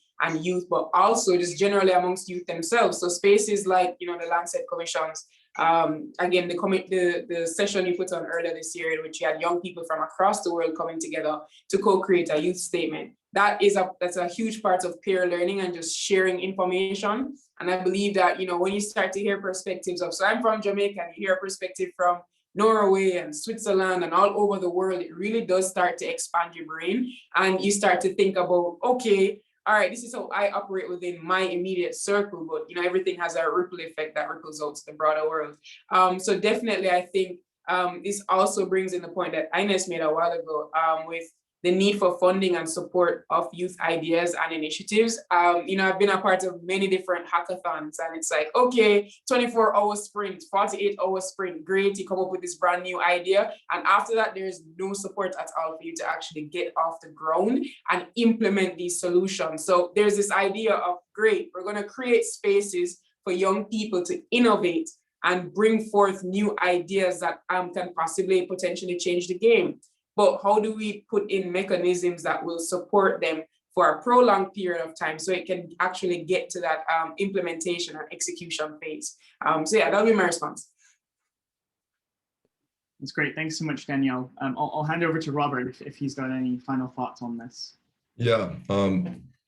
youth, but also just generally amongst youth themselves. So spaces like the Lancet commissions. Again, the session you put on earlier this year, in which you had young people from across the world coming together to co-create a youth statement. That's a huge part of peer learning and just sharing information. And I believe that, when you start to hear perspectives so I'm from Jamaica, and you hear a perspective from Norway and Switzerland and all over the world, it really does start to expand your brain. And you start to think about, okay, all right, this is how I operate within my immediate circle, but everything has a ripple effect that ripples out to the broader world. So definitely, I think this also brings in the point that Ines made a while ago with the need for funding and support of youth ideas and initiatives. I've been a part of many different hackathons, and it's like, okay, 24-hour sprint, 48-hour sprint, great, you come up with this brand new idea. And after that, there's no support at all for you to actually get off the ground and implement these solutions. So there's this idea of, great, we're gonna create spaces for young people to innovate and bring forth new ideas that can possibly potentially change the game. But how do we put in mechanisms that will support them for a prolonged period of time so it can actually get to that implementation and execution phase? So yeah, that'll be my response. That's great. Thanks so much, Danielle. I'll hand over to Robert if he's got any final thoughts on this. Yeah,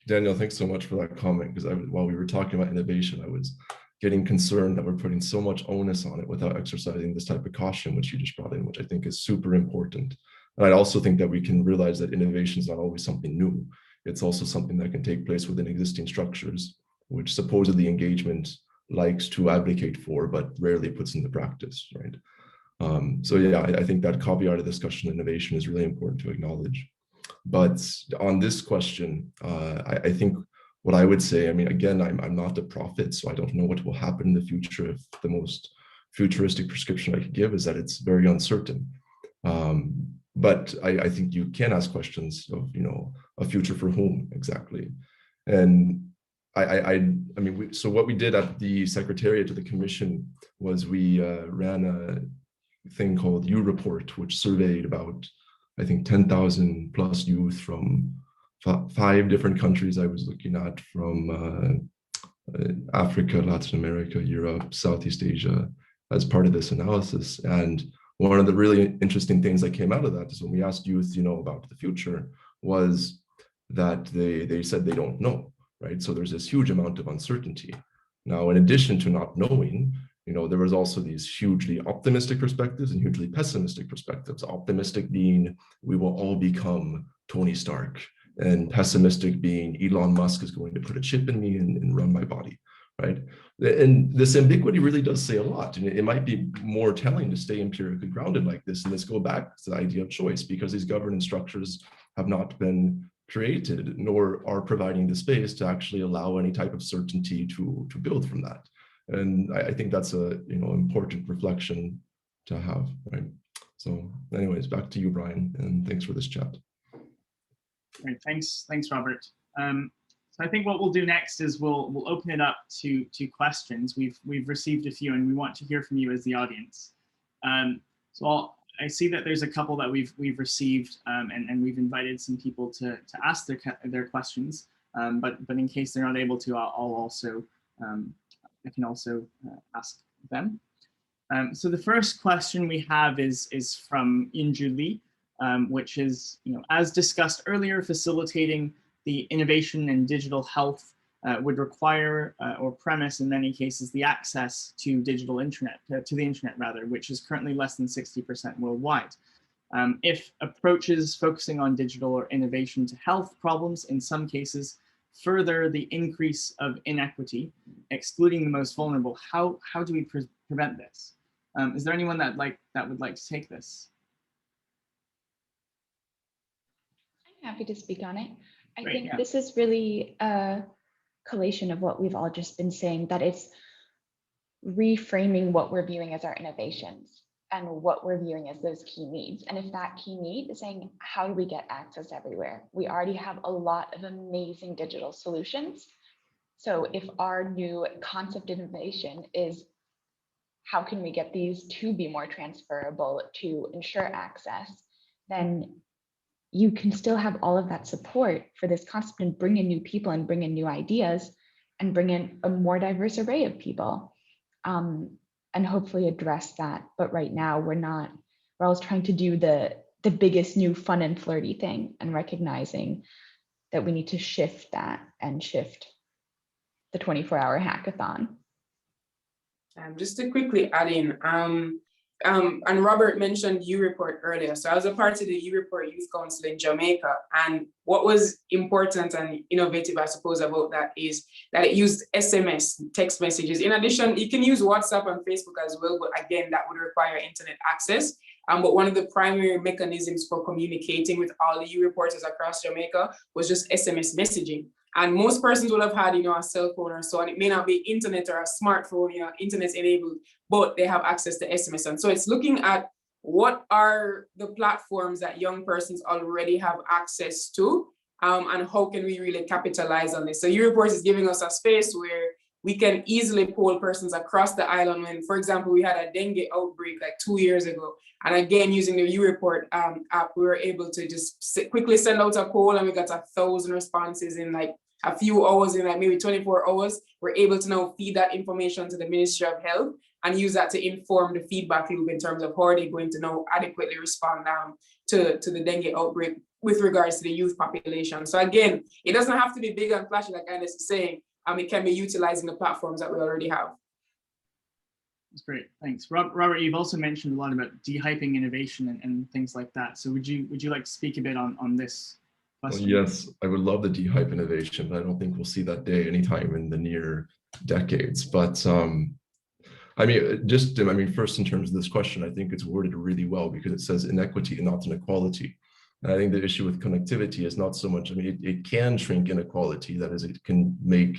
Danielle, thanks so much for that comment, because while we were talking about innovation, I was getting concerned that we're putting so much onus on it without exercising this type of caution, which you just brought in, which I think is super important. And I also think that we can realize that innovation is not always something new. It's also something that can take place within existing structures, which supposedly engagement likes to advocate for, but rarely puts into practice, right? So yeah, I think that caveat of discussion innovation is really important to acknowledge. But on this question, I think what I would say, I mean, again, I'm not a prophet, so I don't know what will happen in the future. If the most futuristic prescription I could give is that it's very uncertain. But I think you can ask questions of, you know, a future for whom exactly. And I mean, so what we did at the Secretariat of the Commission was we ran a thing called U-Report, which surveyed about, I think, 10,000 plus youth from 5 different countries I was looking at, from Africa, Latin America, Europe, Southeast Asia, as part of this analysis. And one of the really interesting things that came out of that is when we asked youth, you know, about the future, was that they said they don't know, right? So there's this huge amount of uncertainty. Now, in addition to not knowing, you know, there was also these hugely optimistic perspectives and hugely pessimistic perspectives. Optimistic being, we will all become Tony Stark, and pessimistic being, Elon Musk is going to put a chip in me and run my body, right? And this ambiguity really does say a lot. And it might be more telling to stay empirically grounded like this, and let's go back to the idea of choice, because these governance structures have not been created, nor are providing the space to actually allow any type of certainty to build from that. And I think that's a, you know, important reflection to have, right? So anyways, back to you, Brian, and thanks for this chat. Great, thanks, Robert. So I think what we'll do next is we'll open it up to questions. We've received a few, and we want to hear from you as the audience. So I see that there's a couple that we've received, and we've invited some people to ask their questions. But in case they're not able to, I can also ask them. So the first question we have is from Inju Lee, which is, you know, as discussed earlier, facilitating the innovation in digital health would require or premise in many cases the access to digital internet, to the internet rather, which is currently less than 60% worldwide. If approaches focusing on digital or innovation to health problems in some cases further the increase of inequity, excluding the most vulnerable, how do we prevent this? Is there anyone that would like to take this? I'm happy to speak on it. I Great, think yeah. this is really a collation of what we've all just been saying, that it's reframing what we're viewing as our innovations and what we're viewing as those key needs. And if that key need is saying, how do we get access everywhere? We already have a lot of amazing digital solutions. So if our new concept innovation is, how can we get these to be more transferable to ensure access, then you can still have all of that support for this concept and bring in new people and bring in new ideas and bring in a more diverse array of people, and hopefully address that. But right now we're always trying to do the biggest new fun and flirty thing, and recognizing that we need to shift that and shift the 24-hour hackathon. Just to quickly add in, and Robert mentioned U-Report earlier. So I was a part of the U-Report Youth Council in Jamaica. And what was important and innovative, I suppose, about that is that it used SMS, text messages. In addition, you can use WhatsApp and Facebook as well, but again, that would require internet access. But one of the primary mechanisms for communicating with all the U-Reporters across Jamaica was just SMS messaging. And most persons would have had, you know, a cell phone or so, and it may not be internet or a smartphone, you know, internet enabled, but they have access to SMS. And so it's looking at what are the platforms that young persons already have access to, and how can we really capitalize on this? So U-Report is giving us a space where we can easily poll persons across the island. When, for example, we had a dengue outbreak like 2 years ago, and again, using the U-Report app, we were able to just quickly send out a poll, and we got 1,000 responses in like a few hours, in like maybe 24 hours. We're able to now feed that information to the Ministry of Health and use that to inform the feedback loop in terms of how are they going to now adequately respond to the dengue outbreak with regards to the youth population. So again, it doesn't have to be big and flashy like Ines is saying. It can be utilizing the platforms that we already have. That's great. Thanks. Robert, you've also mentioned a lot about de-hyping innovation and things like that. So would you like to speak a bit on this question? Well, yes, I would love the de-hype innovation, but I don't think we'll see that day anytime in the near decades. But I mean, first in terms of this question, I think it's worded really well because it says inequity and not inequality. And I think the issue with connectivity is not so much, I mean, it can shrink inequality, that is, it can make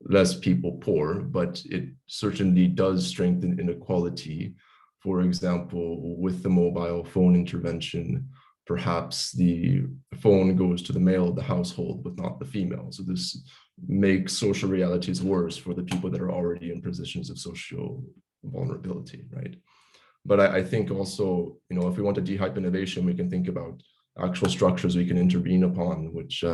less people poor, but it certainly does strengthen inequality. For example, with the mobile phone intervention, perhaps the phone goes to the male of the household, but not the female. So this makes social realities worse for the people that are already in positions of social vulnerability, right? But I think also, you know, if we want to de-hype innovation, we can think about actual structures we can intervene upon, which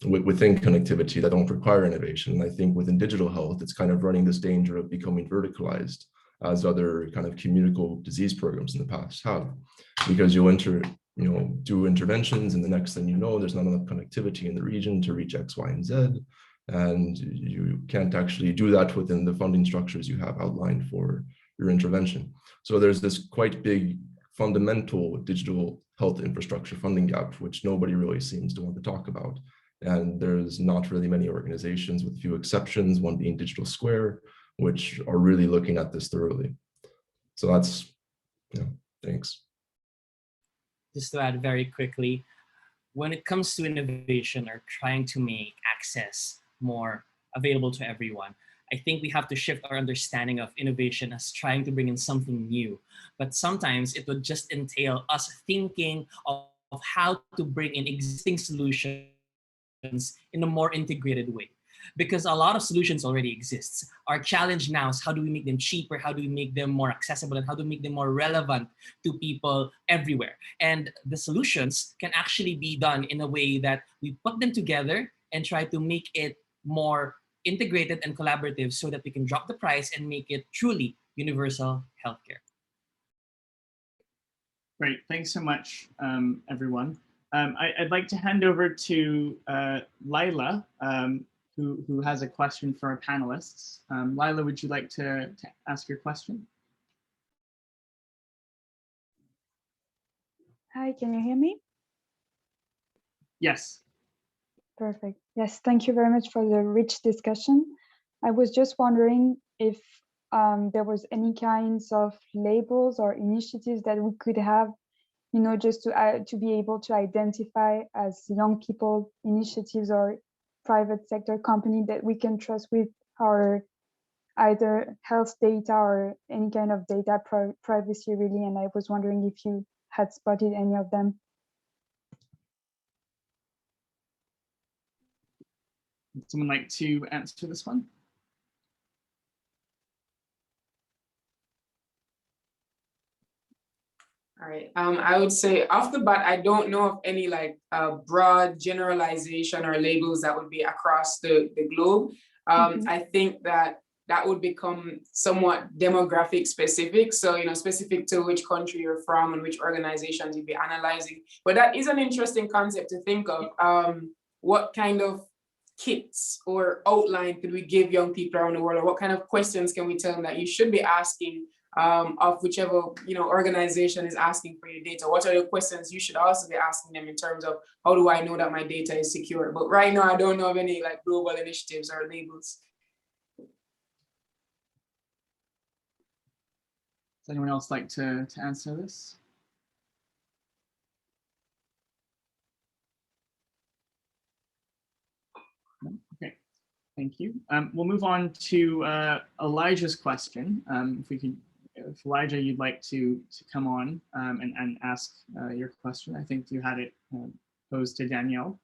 within connectivity that don't require innovation. And I think within digital health, it's kind of running this danger of becoming verticalized, as other kind of communicable disease programs in the past have, because you'll do interventions, and the next thing you know, there's not enough connectivity in the region to reach X, Y, and Z. And you can't actually do that within the funding structures you have outlined for your intervention. So there's this quite big fundamental digital health infrastructure funding gap, which nobody really seems to want to talk about. And there's not really many organizations, with a few exceptions, one being Digital Square, which are really looking at this thoroughly. So that's, thanks. Just to add very quickly, when it comes to innovation or trying to make access more available to everyone, I think we have to shift our understanding of innovation as trying to bring in something new. But sometimes it would just entail us thinking of how to bring in existing solutions in a more integrated way. Because a lot of solutions already exist. Our challenge now is how do we make them cheaper, how do we make them more accessible, and how do we make them more relevant to people everywhere. And the solutions can actually be done in a way that we put them together and try to make it more integrated and collaborative so that we can drop the price and make it truly universal healthcare. Great, thanks so much, everyone. I'd like to hand over to Lila, who has a question for our panelists. Lila, would you like to ask your question? Hi, can you hear me? Yes. Perfect. Yes, thank you very much for the rich discussion. I was just wondering if there was any kinds of labels or initiatives that we could have, you know, just to be able to identify as young people initiatives or private sector company that we can trust with our either health data or any kind of data privacy really. And I was wondering if you had spotted any of them. Would someone like to answer this one? All right, I would say off the bat, I don't know of any like broad generalization or labels that would be across the globe. I think that would become somewhat demographic specific. So, you know, specific to which country you're from and which organizations you'd be analyzing. But that is an interesting concept to think of. What kind of kits or outline could we give young people around the world, or what kind of questions can we tell them that you should be asking of whichever, you know, organization is asking for your data? What are the questions you should also be asking them in terms of how do I know that my data is secure? But right now, I don't know of any like global initiatives or labels. Does anyone else like to answer this? No? Okay, thank you. We'll move on to Elijah's question. If Elijah, you'd like to come on and ask your question. I think you had it posed to Danielle.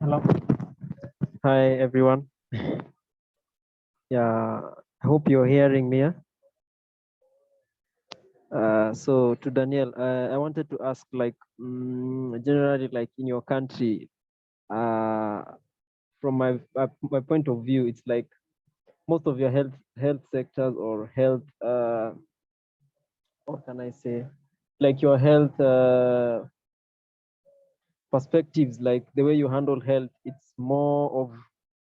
Hello. Hi, everyone. Yeah, I hope you're hearing me. So to Danielle, I wanted to ask, like, generally, like in your country, from my point of view, it's like most of your health sectors or health, what can I say? like your health perspectives, like the way you handle health, it's more of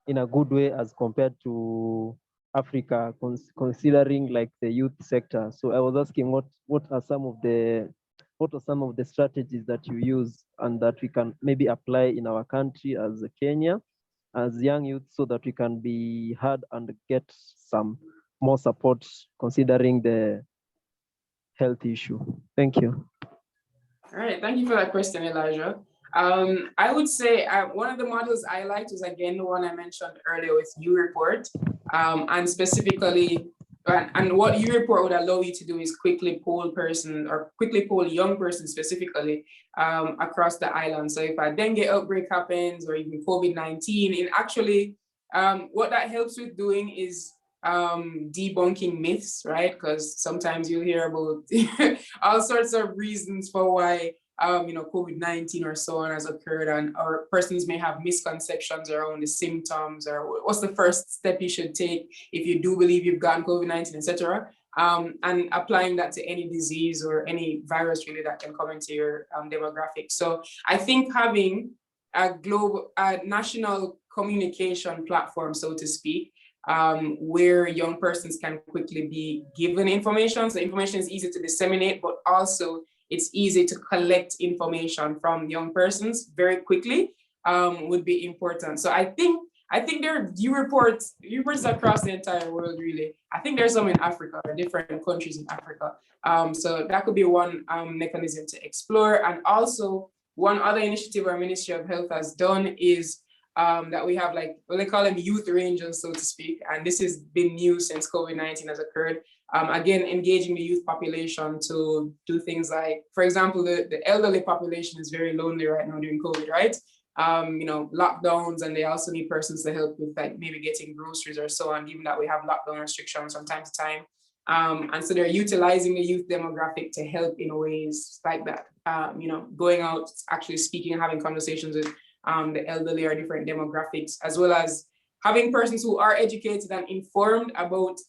in a good way as compared to Africa, considering like the youth sector. So I was asking what are some of the strategies that you use and that we can maybe apply in our country as Kenya, as young youth, so that we can be heard and get some more support considering the health issue. Thank you. All right, thank you for that question, Elijah. I would say one of the models I liked was, again, the one I mentioned earlier with UReport, and specifically, and what UReport would allow you to do is quickly poll young person specifically across the island. So if a dengue outbreak happens or even COVID-19, and actually what that helps with doing is debunking myths, right? Because sometimes you hear about all sorts of reasons for why COVID-19 or so on has occurred, and or persons may have misconceptions around the symptoms or what's the first step you should take if you do believe you've gotten COVID-19, etc. And applying that to any disease or any virus really that can come into your demographic. So I think having a national communication platform, so to speak, where young persons can quickly be given information. So information is easy to disseminate, but also it's easy to collect information from young persons very quickly, would be important. So I think there are reports across the entire world, really. I think there's some in Africa, or different countries in Africa. So that could be one mechanism to explore. And also one other initiative our Ministry of Health has done is that we have, like, well, they call them youth rangers, so to speak. And this has been new since COVID-19 has occurred. Again, engaging the youth population to do things like, for example, the elderly population is very lonely right now during COVID, right? Lockdowns, and they also need persons to help with, like, maybe getting groceries or so on, given that we have lockdown restrictions from time to time. And so they're utilizing the youth demographic to help in ways like that. Going out, actually speaking and having conversations with the elderly or different demographics, as well as having persons who are educated and informed about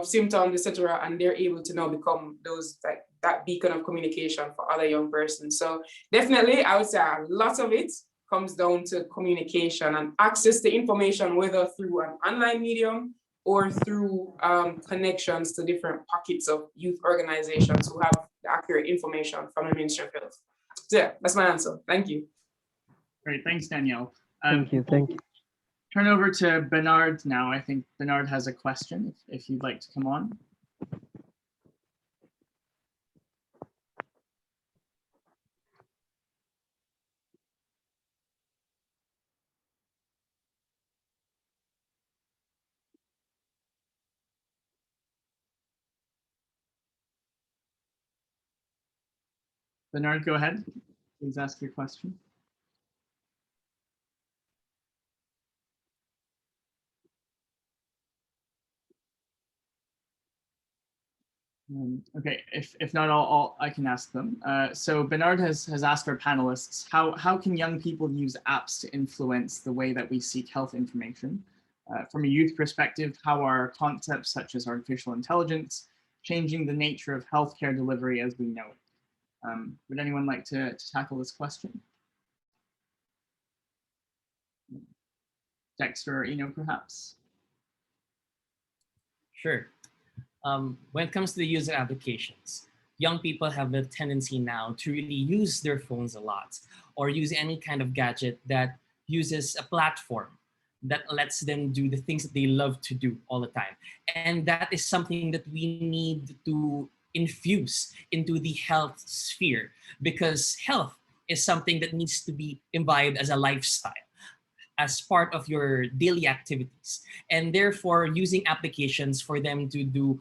symptoms, etc., and they're able to now become those, like, that beacon of communication for other young persons. So definitely, I would say a lot of it comes down to communication and access to information, whether through an online medium or through connections to different pockets of youth organizations who have the accurate information from the Ministry of Health. So yeah, that's my answer. Thank you. Great, thanks, Danielle. Thank you. Turn over to Bernard now. I think Bernard has a question, if you'd like to come on. Bernard, go ahead. Please ask your question. Okay, if not, I can ask them. So Bernard has asked our panelists, how can young people use apps to influence the way that we seek health information? From a youth perspective, how are concepts such as artificial intelligence changing the nature of healthcare delivery as we know it? Would anyone like to tackle this question? Dexter or Enow, perhaps? Sure. When it comes to the user applications, young people have the tendency now to really use their phones a lot, or use any kind of gadget that uses a platform that lets them do the things that they love to do all the time. And that is something that we need to infuse into the health sphere, because health is something that needs to be imbibed as a lifestyle, as part of your daily activities, and therefore using applications for them to do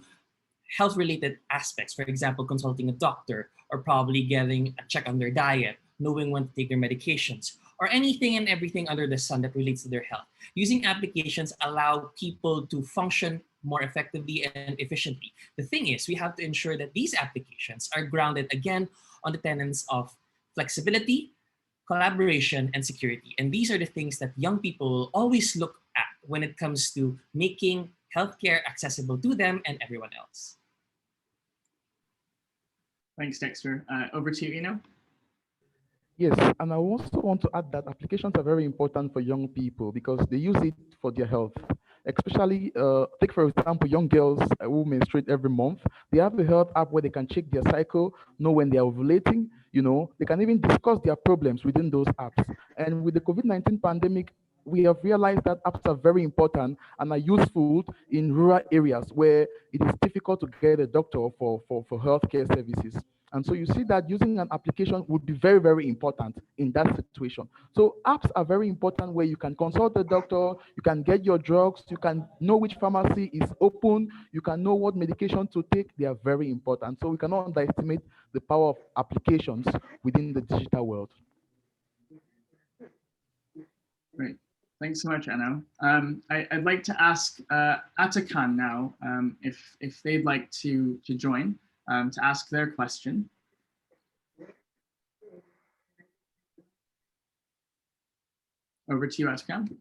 health-related aspects, for example, consulting a doctor, or probably getting a check on their diet, knowing when to take their medications, or anything and everything under the sun that relates to their health. Using applications allow people to function more effectively and efficiently. The thing is, we have to ensure that these applications are grounded, again, on the tenets of flexibility, collaboration, and security. And these are the things that young people will always look at when it comes to making healthcare accessible to them and everyone else. Thanks, Dexter. Over to you, Enow. Yes, and I also want to add that applications are very important for young people because they use it for their health. Especially, take for example, young girls who menstruate every month. They have a health app where they can check their cycle, know when they are ovulating. They can even discuss their problems within those apps. And with the COVID-19 pandemic, we have realized that apps are very important and are useful in rural areas where it is difficult to get a doctor for healthcare services. And so you see that using an application would be very, very important in that situation. So apps are very important where you can consult a doctor, you can get your drugs, you can know which pharmacy is open, you can know what medication to take. They are very important. So we cannot underestimate the power of applications within the digital world. Great. Thanks so much, Enow. I'd like to ask Atakan now if they'd like to join to ask their question. Over to you, Atakan.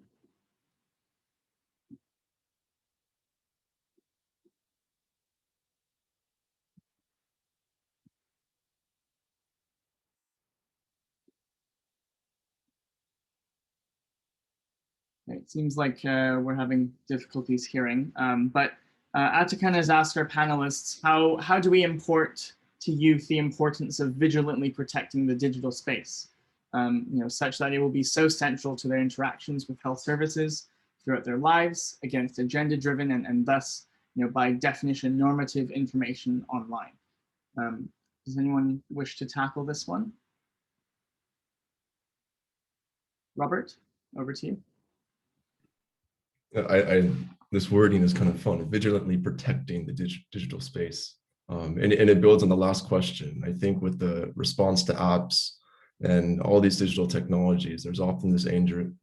It seems like we're having difficulties hearing, but Atakan has asked our panelists, how do we import to youth the importance of vigilantly protecting the digital space, such that it will be so central to their interactions with health services throughout their lives against agenda-driven and thus, by definition, normative information online. Does anyone wish to tackle this one? Robert, over to you. This wording is kind of fun, vigilantly protecting the digital space. And it builds on the last question. I think with the response to apps and all these digital technologies, there's often this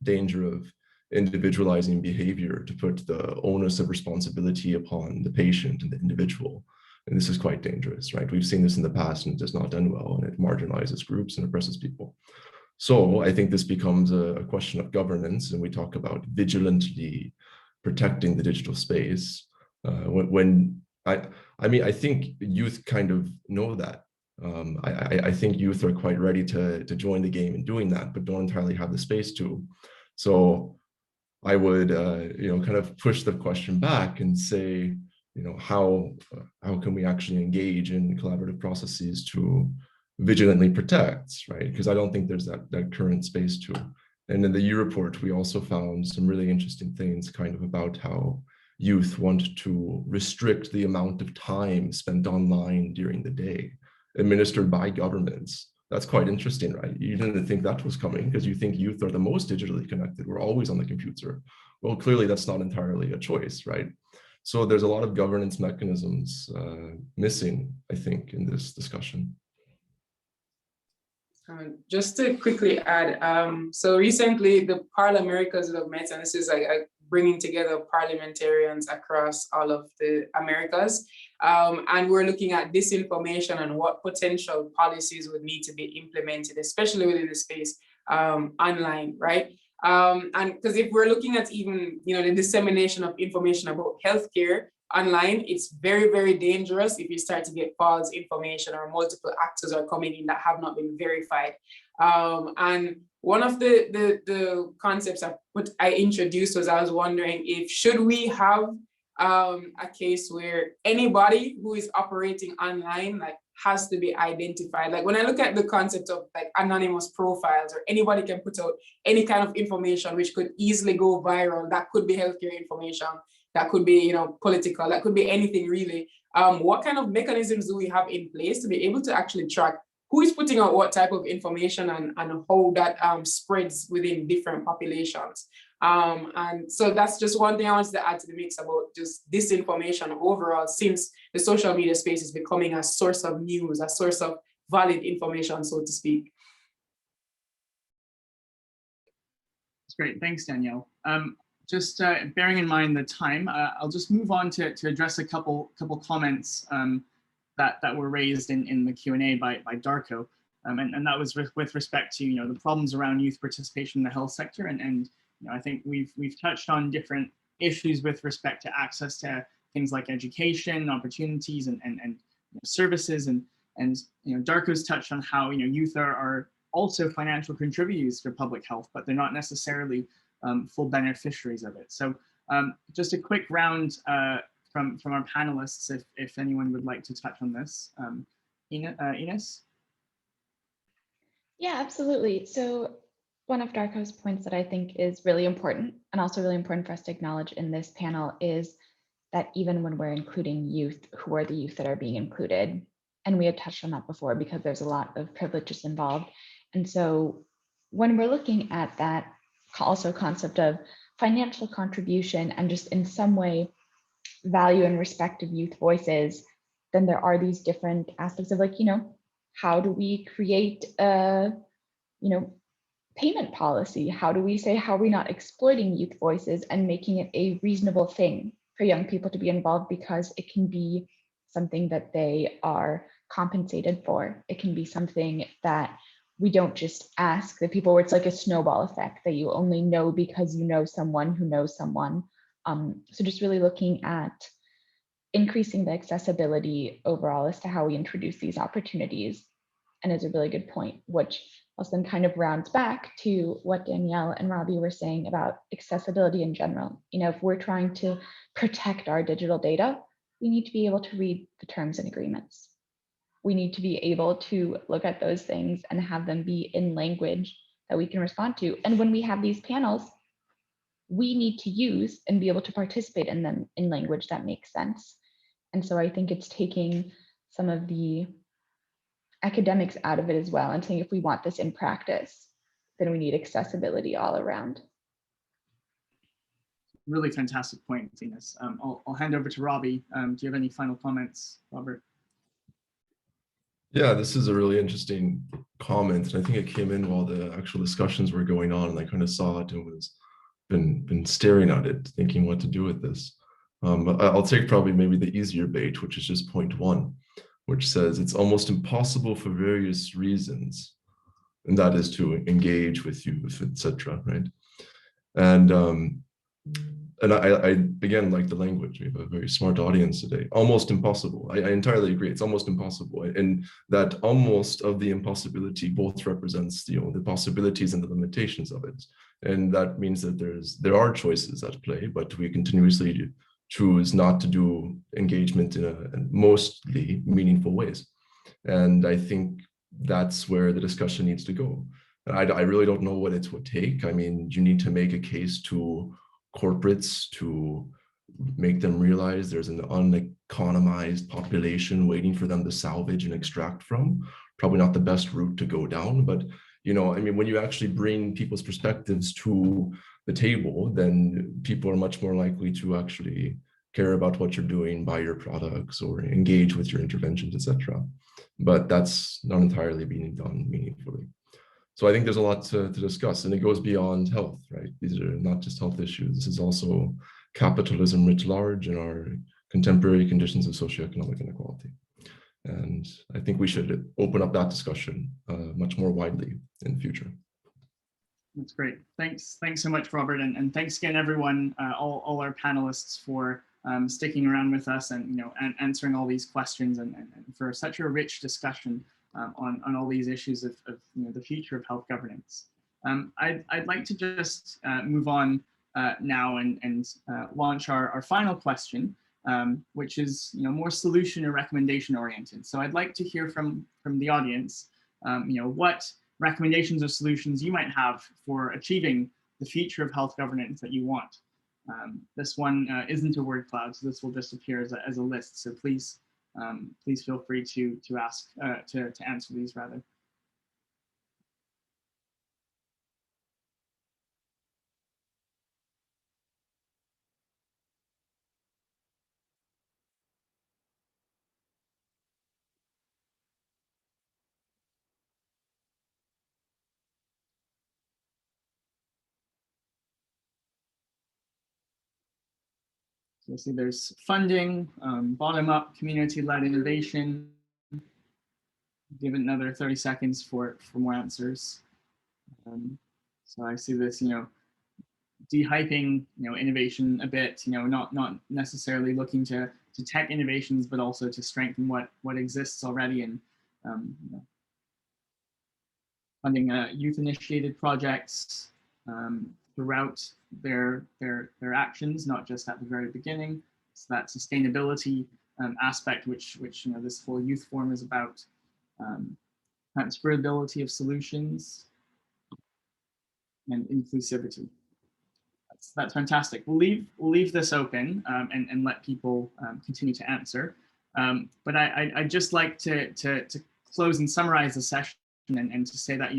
danger of individualizing behavior to put the onus of responsibility upon the patient and the individual. And this is quite dangerous, right? We've seen this in the past and it does not done well, and it marginalizes groups and oppresses people. So I think this becomes a question of governance, and we talk about vigilantly protecting the digital space. I think youth kind of know that. I think youth are quite ready to join the game in doing that, but don't entirely have the space to. So I would, kind of push the question back and say, how can we actually engage in collaborative processes to vigilantly protect, right? Because I don't think there's that current space to. And in the U report, we also found some really interesting things kind of about how youth want to restrict the amount of time spent online during the day, administered by governments. That's quite interesting, right? You didn't think that was coming because you think youth are the most digitally connected. We're always on the computer. Well, clearly that's not entirely a choice, right? So there's a lot of governance mechanisms missing, I think, in this discussion. Just to quickly add, so recently the Parliamericas have met, and this is bringing together parliamentarians across all of the Americas. And we're looking at disinformation and what potential policies would need to be implemented, especially within the space online, right? And because if we're looking at even, the dissemination of information about healthcare online, it's very, very dangerous if you start to get false information or multiple actors are coming in that have not been verified. And one of the concepts I introduced was I was wondering if should we have a case where anybody who is operating online has to be identified. Like when I look at the concept of anonymous profiles, or anybody can put out any kind of information which could easily go viral, that could be healthcare information, that could be, political, that could be anything really. What kind of mechanisms do we have in place to be able to actually track who is putting out what type of information and how that spreads within different populations? And so that's just one thing I wanted to add to the mix about just disinformation overall, since the social media space is becoming a source of news, a source of valid information, so to speak. That's great. Thanks, Danielle. Just bearing in mind the time, I'll just move on to address a couple comments that were raised in the Q&A by Darko. And that was with respect to the problems around youth participation in the health sector. And I think we've touched on different issues with respect to access to things like education, opportunities, and services. And And Darko's touched on how youth are also financial contributors to public health, but they're not necessarily full beneficiaries of it. So just a quick round from our panelists, if anyone would like to touch on this. Ines? Yeah, absolutely. So one of Darko's points that I think is really important, and also really important for us to acknowledge in this panel, is that even when we're including youth, who are the youth that are being included? And we had touched on that before because there's a lot of privileges involved. And so when we're looking at that also concept of financial contribution and just in some way value and respect of youth voices, then there are these different aspects of like, how do we create a, payment policy? How do we say, how are we not exploiting youth voices and making it a reasonable thing for young people to be involved, because it can be something that they are compensated for. It can be something that we don't just ask the people, where it's like a snowball effect that you only know because you know someone who knows someone. So just really looking at increasing the accessibility overall as to how we introduce these opportunities. And is a really good point, which also then kind of rounds back to what Danielle and Robbie were saying about accessibility in general. If we're trying to protect our digital data, we need to be able to read the terms and agreements. We need to be able to look at those things and have them be in language that we can respond to. And when we have these panels, we need to use and be able to participate in them in language that makes sense. And so I think it's taking some of the academics out of it as well and saying, if we want this in practice, then we need accessibility all around. Really fantastic point, Ines. I'll hand over to Robbie. Do you have any final comments, Robert? Yeah, this is a really interesting comment, and I think it came in while the actual discussions were going on, and I kind of saw it and was been staring at it, thinking what to do with this. I'll take probably maybe the easier bait, which is just point 1, which says it's almost impossible for various reasons, and that is to engage with youth, etc. Right? And I again like the language. We have a very smart audience today. Almost impossible. I entirely agree. It's almost impossible, and that almost of the impossibility both represents the possibilities and the limitations of it. And that means that there are choices at play, but we continuously choose not to do engagement in mostly meaningful ways. And I think that's where the discussion needs to go. And I really don't know what it would take. I mean, you need to make a case to corporates to make them realize there's an uneconomized population waiting for them to salvage and extract from. Probably not the best route to go down, but I mean, when you actually bring people's perspectives to the table, then people are much more likely to actually care about what you're doing, buy your products, or engage with your interventions, etc. But that's not entirely being done meaningfully. So I think there's a lot to discuss, and it goes beyond health, right? These are not just health issues. This is also capitalism writ large and our contemporary conditions of socioeconomic inequality. And I think we should open up that discussion much more widely in the future. That's great. Thanks so much, Robert. And thanks again, everyone, all our panelists for sticking around with us and, and answering all these questions and for such a rich discussion on all these issues of the future of health governance. I'd like to just move on now and launch our final question, which is more solution or recommendation oriented. So I'd like to hear from the audience, what recommendations or solutions you might have for achieving the future of health governance that you want. This one isn't a word cloud, so this will just appear as a list. So please feel free to ask to answer these rather. So you see there's funding, bottom-up, community-led innovation. Give it another 30 seconds for more answers. So I see this, de-hyping, innovation a bit, not necessarily looking to tech innovations, but also to strengthen what exists already and funding youth-initiated projects throughout their actions, not just at the very beginning. So that sustainability aspect, which this whole youth forum is about, transferability of solutions, and inclusivity. That's fantastic. We'll leave this open and let people continue to answer. But I'd just like to close and summarize the session and to say that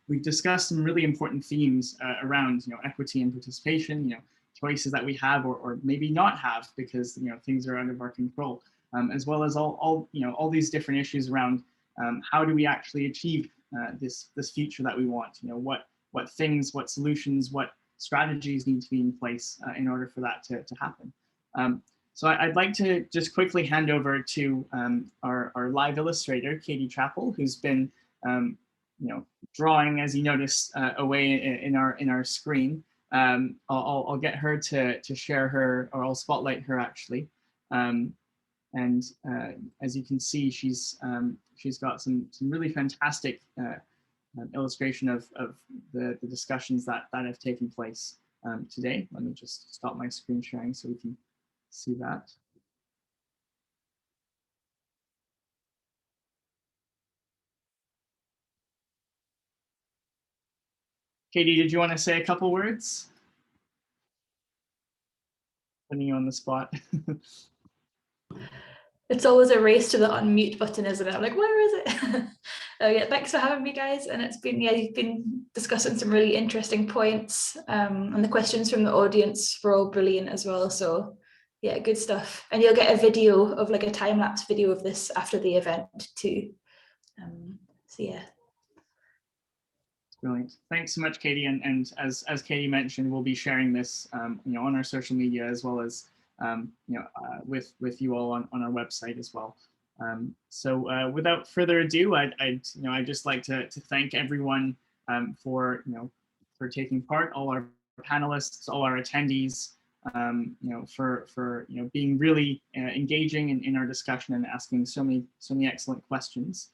we've discussed some really important themes around equity and participation, choices that we have or maybe not have because things are out of our control, as well as all these different issues around how do we actually achieve this future that we want. What things, what solutions, what strategies need to be in place in order for that to happen. So I'd like to just quickly hand over to our live illustrator, Katie Chappell, who's been drawing, as you notice, away in our screen. I'll get her to share her, or I'll spotlight her actually. And as you can see, she's got some really fantastic illustration of the discussions that have taken place today. Let me just stop my screen sharing so we can see that. Katie, did you want to say a couple words? Putting you on the spot. It's always a race to the unmute button, isn't it? I'm like, where is it? Yeah, thanks for having me, guys. And it's been, you've been discussing some really interesting points, and the questions from the audience were all brilliant as well. So yeah, good stuff. And you'll get a video of like a time-lapse video of this after the event too. So yeah. Brilliant. Thanks so much, Katie. And as Katie mentioned, we'll be sharing this on our social media as well as with you all on our website as well. So without further ado, I'd just like to thank everyone for taking part, all our panelists, all our attendees, for being really engaging in our discussion and asking so many excellent questions.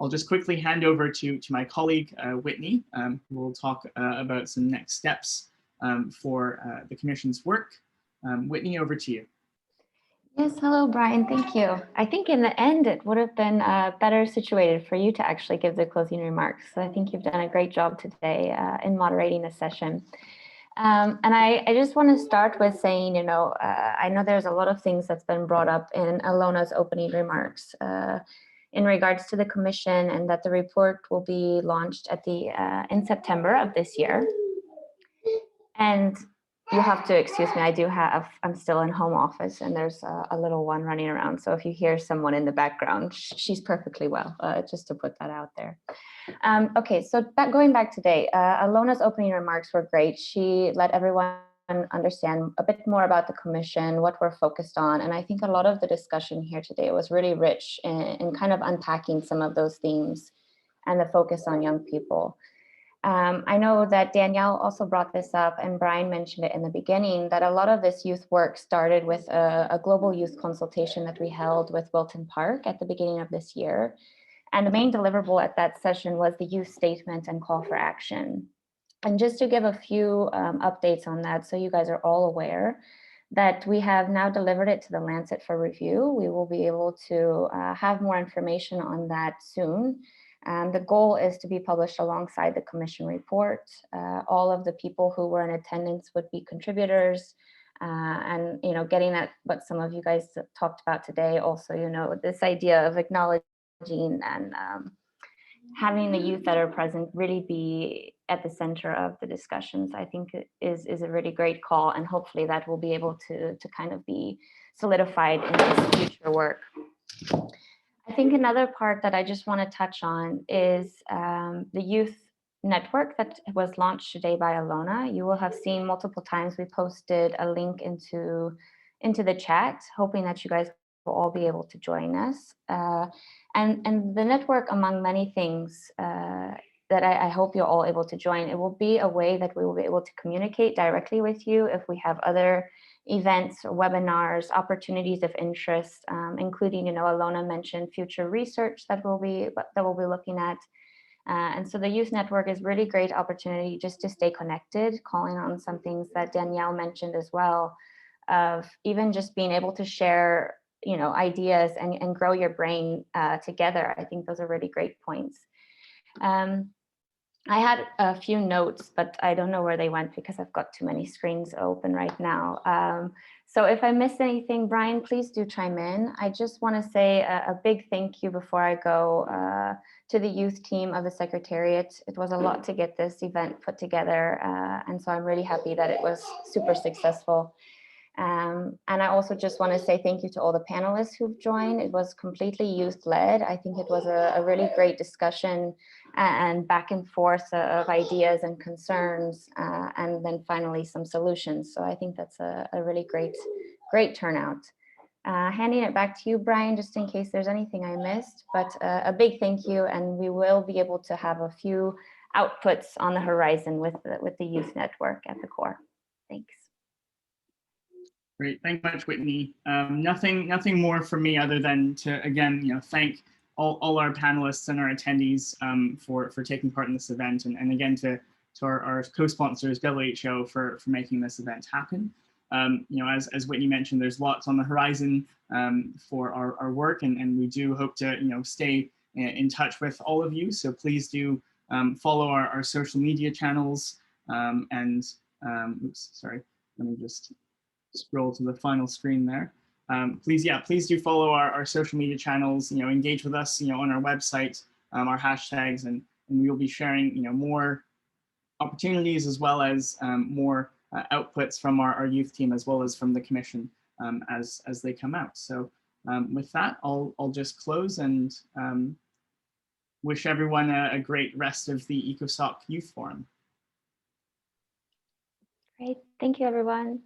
I'll just quickly hand over to my colleague, Whitney, who will talk about some next steps for the Commission's work. Whitney, over to you. Yes, hello, Brian, thank you. I think in the end, it would have been better situated for you to actually give the closing remarks. So I think you've done a great job today in moderating the session. And I just want to start with saying, I know there's a lot of things that's been brought up in Ilona's opening remarks in regards to the Commission, and that the report will be launched at in September of this year. And you have to excuse me, I'm still in home office and there's a little one running around. So if you hear someone in the background, she's perfectly well, just to put that out there. Okay, so going back today, Ilona's opening remarks were great. She let everyone understand a bit more about the Commission, what we're focused on. And I think a lot of the discussion here today was really rich in kind of unpacking some of those themes and the focus on young people. I know that Danielle also brought this up, and Brian mentioned it in the beginning, that a lot of this youth work started with a global youth consultation that we held with Wilton Park at the beginning of this year. And the main deliverable at that session was the youth statement and call for action. And just to give a few updates on that, so you guys are all aware, that we have now delivered it to the Lancet for review. We will be able to have more information on that soon. The goal is to be published alongside the Commission report. All of the people who were in attendance would be contributors, and getting at what some of you guys talked about today. Also, this idea of acknowledging and having the youth that are present really be at the center of the discussions, I think is a really great call, and hopefully that will be able to kind of be solidified in this future work. I think another part that I just want to touch on is the youth network that was launched today by Ilona. You will have seen multiple times we posted a link into the chat, hoping that you guys will all be able to join us. And the network, among many things that I hope you're all able to join, it will be a way that we will be able to communicate directly with you if we have other events, webinars, opportunities of interest, including, Ilona mentioned future research that we'll be looking at. And so the Youth Network is really great opportunity just to stay connected, calling on some things that Danielle mentioned as well, of even just being able to share, ideas and grow your brain together. I think those are really great points. I had a few notes, but I don't know where they went because I've got too many screens open right now. So if I missed anything, Brian, please do chime in. I just want to say a big thank you before I go to the youth team of the Secretariat. It was a lot to get this event put together, and so I'm really happy that it was super successful. And I also just want to say thank you to all the panelists who've joined. It was completely youth-led. I think it was a really great discussion and back and forth of ideas and concerns, and then finally some solutions. So I think that's a really great turnout. Handing it back to you, Brian, just in case there's anything I missed, but a big thank you, and we will be able to have a few outputs on the horizon with the Youth Network at the core. Thanks. Great, thank you much, Whitney. Nothing more from me other than to, again, thank all our panelists and our attendees for taking part in this event, and again to our co-sponsors, WHO, for making this event happen. As Whitney mentioned, there's lots on the horizon for our work, and we do hope to stay in touch with all of you. So please do follow our social media channels, and oops, sorry, let me just scroll to the final screen there. Please do follow our social media channels, engage with us, on our website, our hashtags, and we will be sharing, more opportunities as well as more outputs from our youth team, as well as from the Commission as they come out. So with that, I'll just close and wish everyone a great rest of the ECOSOC Youth Forum. Great, thank you, everyone.